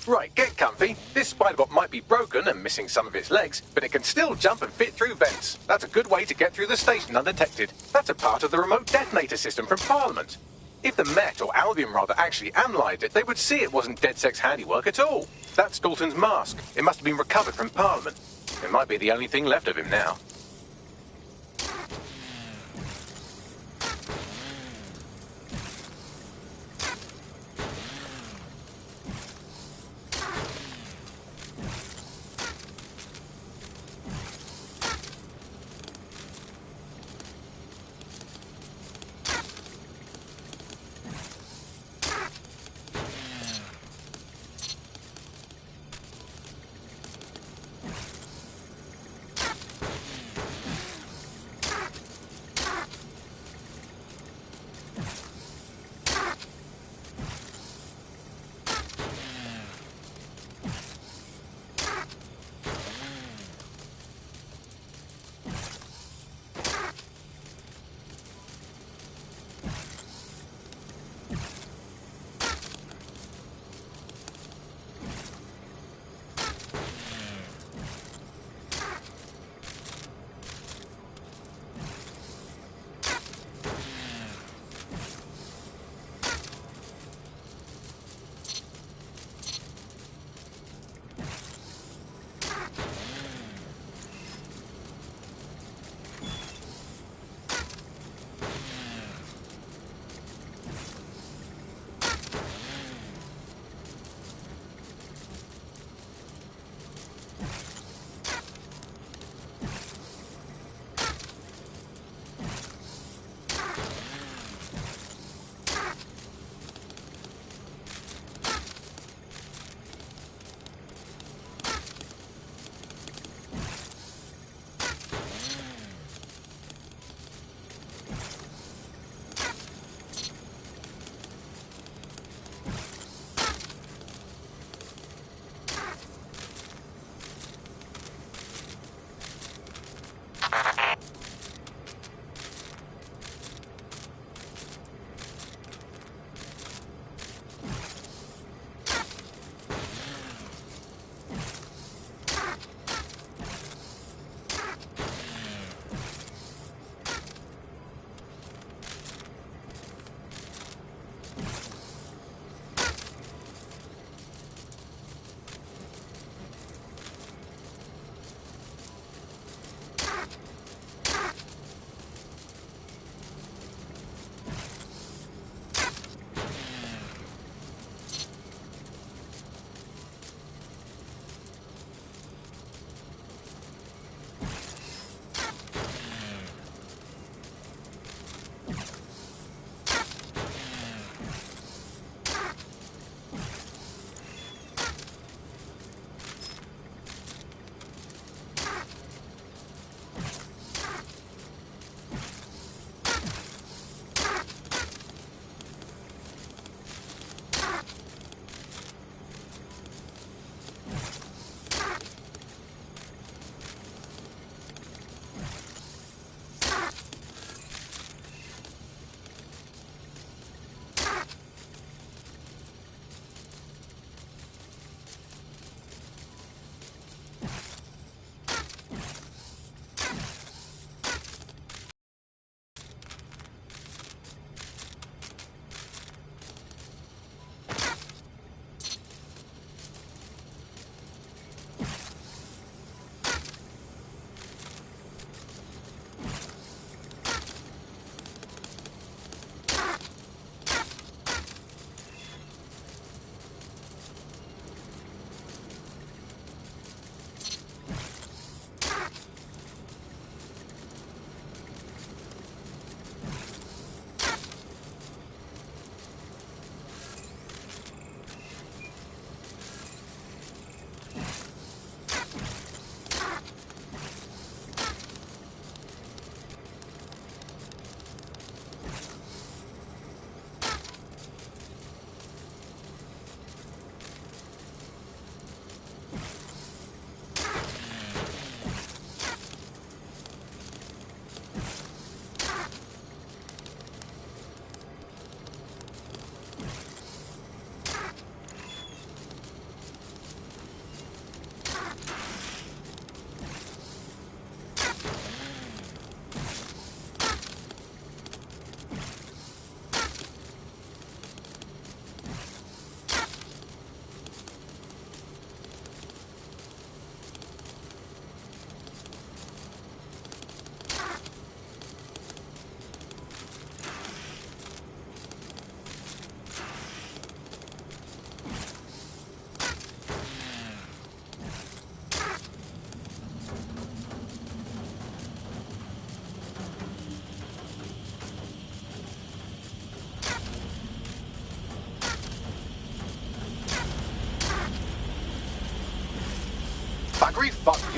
S2: Right, get comfy. This Spider-Bot might be broken and missing some of its legs, but it can still jump and fit through vents. That's a good way to get through the station undetected. That's a part of the remote detonator system from Parliament. If the Met, or Albion rather, actually analysed it, they would see it wasn't DedSec's handiwork at all. That's Dalton's mask. It must have been recovered from Parliament. It might be the only thing left of him now.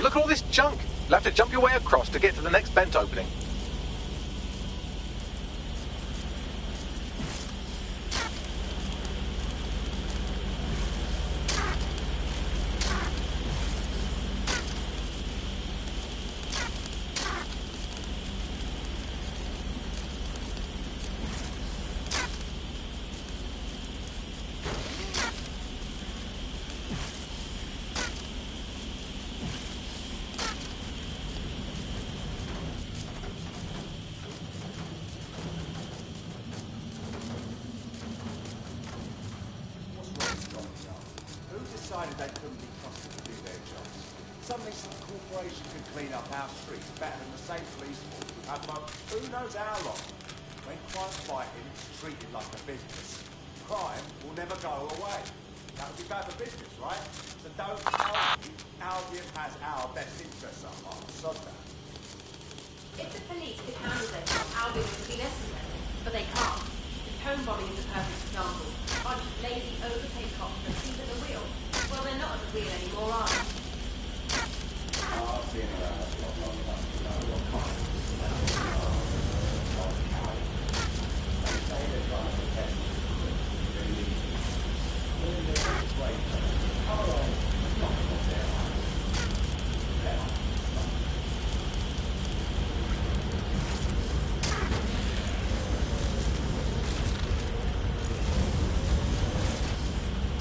S2: look at all this junk. You'll have to jump your way across to get to the next vent opening.
S4: Decided they couldn't be trusted to do their jobs. Suddenly some corporation could clean up our streets better than the same police force we've had for who knows how long. When crime fighting is treated like a business, crime will never go away. That would be bad for business, right? So don't argue. Albion has our best interests at heart. Sod that.
S11: If the police could handle their job, Albion would be necessary, but they can't. The home bombing is a perfect example. A bunch of lazy, overpaid cops that think at the wheel. Well, they're not at the wheel anymore, are they?
S4: I've been around a lot long enough to know what kind of they say they're trying to protect us.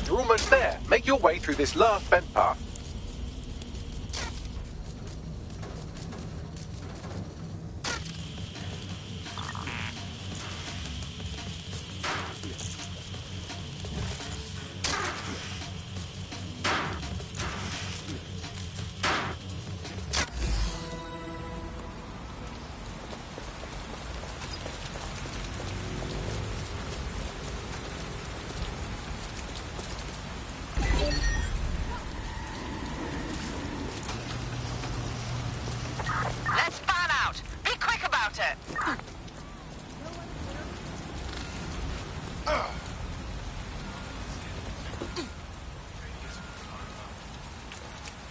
S2: You're almost there. Make your way through this last vent path.
S13: Let's fan out. Be quick about it.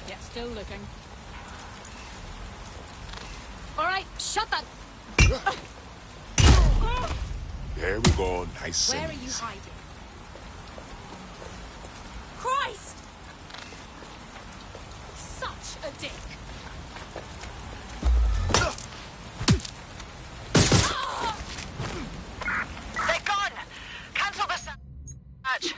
S19: Yeah, still looking. All right, shut that.
S6: There we go. Nice.
S19: Where are you hiding? Christ! Such a dick.
S13: They're gone. Cancel the search.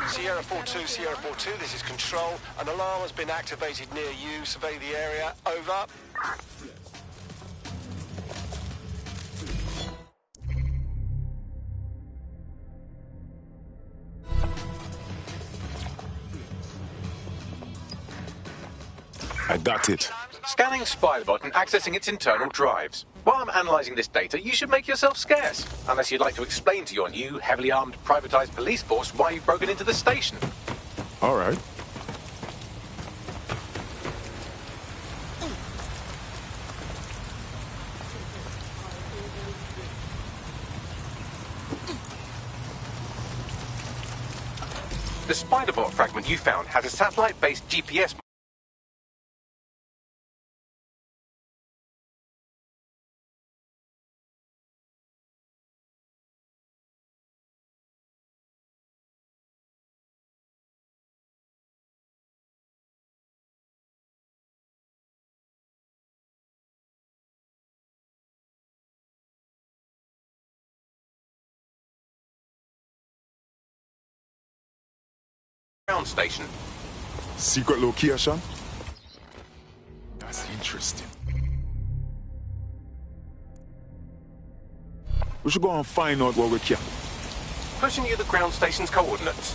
S14: Sierra 4-2, Sierra 4-2, this is Control. An alarm has been activated near you. Survey the area. Over.
S6: I got it.
S2: Scanning Spiderbot and accessing its internal drives. While I'm analysing this data, you should make yourself scarce. Unless you'd like to explain to your new, heavily armed, privatised police force why you've broken into the station.
S6: All right.
S2: The Spiderbot fragment you found has a satellite-based GPS. Ground station.
S6: Secret location? That's interesting. We should go and find out what we can.
S2: Pushing you the ground station's coordinates.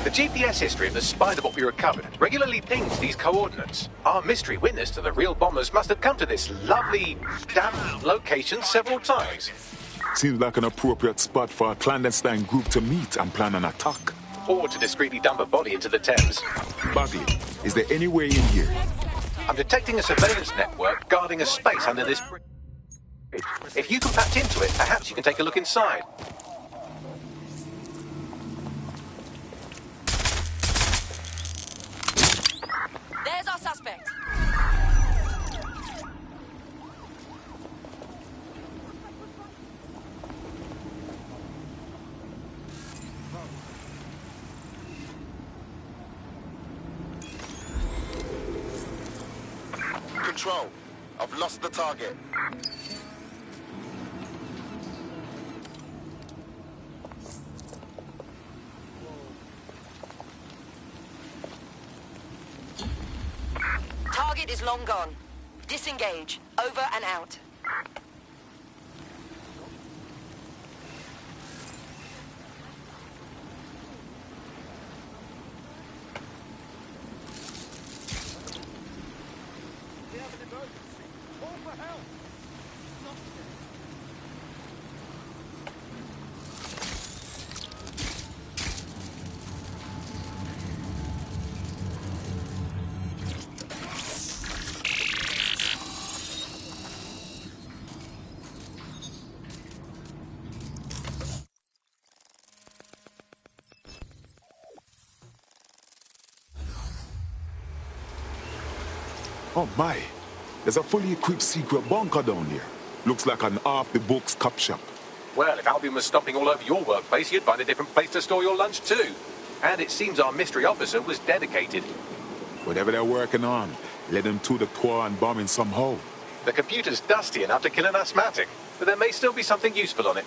S2: The GPS history of the spy that we recovered regularly pings these coordinates. Our mystery witness to the real bombers must have come to this lovely, damp location several times.
S6: Seems like an appropriate spot for a clandestine group to meet and plan an attack.
S2: Or to discreetly dump a body into the Thames.
S6: Bagley, is there any way in here?
S2: I'm detecting a surveillance network guarding a space under this bridge. If you can patch into it, perhaps you can take a look inside.
S11: There's our suspect.
S9: Control. I've lost the target.
S11: Target is long gone. Disengage. Over and out.
S6: Oh my, there's a fully equipped secret bunker down here. Looks like an off-the-books cop shop.
S2: Well, if Albion was stomping all over your workplace, you'd find a different place to store your lunch too. And it seems our mystery officer was dedicated.
S6: Whatever they're working on, let them to the tour and bombing somehow.
S2: The computer's dusty enough to kill an asthmatic, but there may still be something useful on it.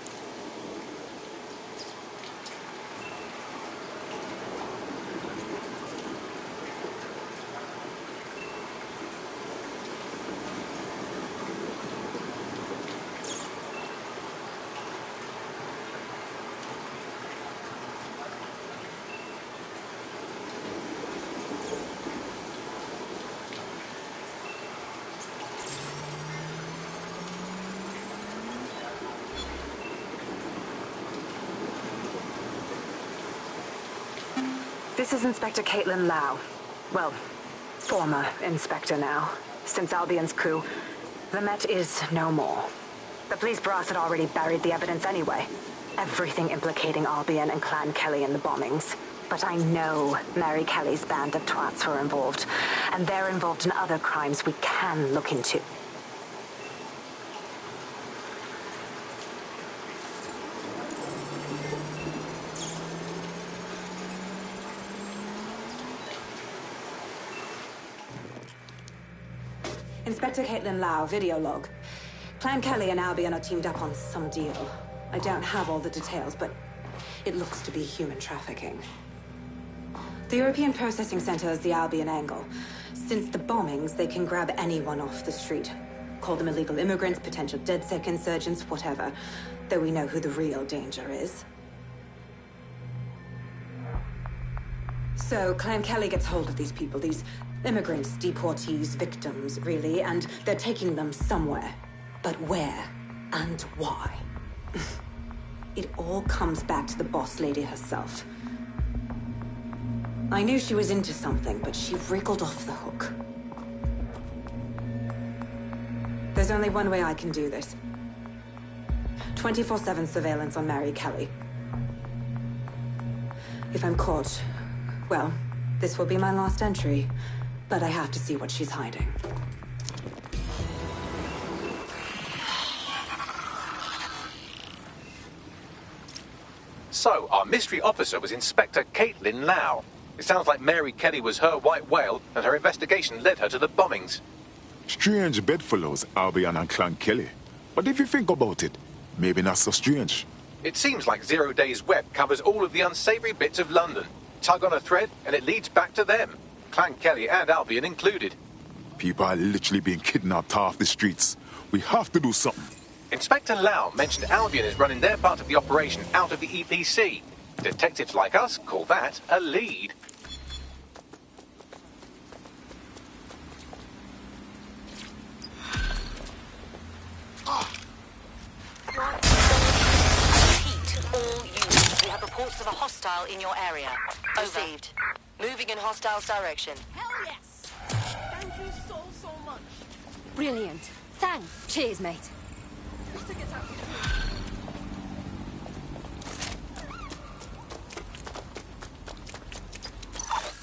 S10: This is Inspector Caitlin Lau. Well, former inspector now. Since Albion's coup, the Met is no more. The police brass had already buried the evidence anyway. Everything implicating Albion and Clan Kelly in the bombings. But I know Mary Kelly's band of twats were involved, and they're involved in other crimes we can look into. Inspector Caitlin Lau, video log. Clan Kelly and Albion are teamed up on some deal. I don't have all the details, but it looks to be human trafficking. The European Processing Center is the Albion angle. Since the bombings, they can grab anyone off the street. Call them illegal immigrants, potential DedSec insurgents, whatever. Though we know who the real danger is. So, Clan Kelly gets hold of these people, these immigrants, deportees, victims, really, and they're taking them somewhere. But where and why? It all comes back to the boss lady herself. I knew she was into something, but she wriggled off the hook. There's only one way I can do this. 24/7 surveillance on Mary Kelly. If I'm caught, well, this will be my last entry. But I have to see what she's hiding.
S2: So, our mystery officer was Inspector Caitlin Lau. It sounds like Mary Kelly was her white whale, and her investigation led her to the bombings.
S6: Strange bedfellows, Albion and Clan Kelly. But if you think about it, maybe not so strange.
S2: It seems like Zero Days Web covers all of the unsavory bits of London. Tug on a thread, and it leads back to them. Clan Kelly and Albion included.
S6: People are literally being kidnapped off the streets. We have to do something.
S2: Inspector Lau mentioned Albion is running their part of the operation out of the EPC. Detectives like us call that a lead.
S13: Repeat, all units. We have reports of a hostile in your area. Received. Moving in hostile's direction.
S19: Hell yes! Thank you so much. Brilliant. Thanks. Cheers, mate.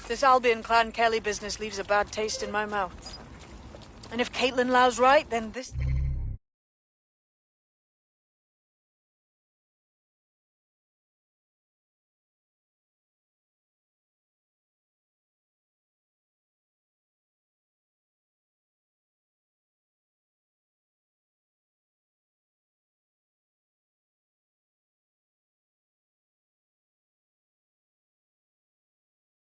S7: This Albion Clan Kelly business leaves a bad taste in my mouth. And if Caitlin Lau's right, then this...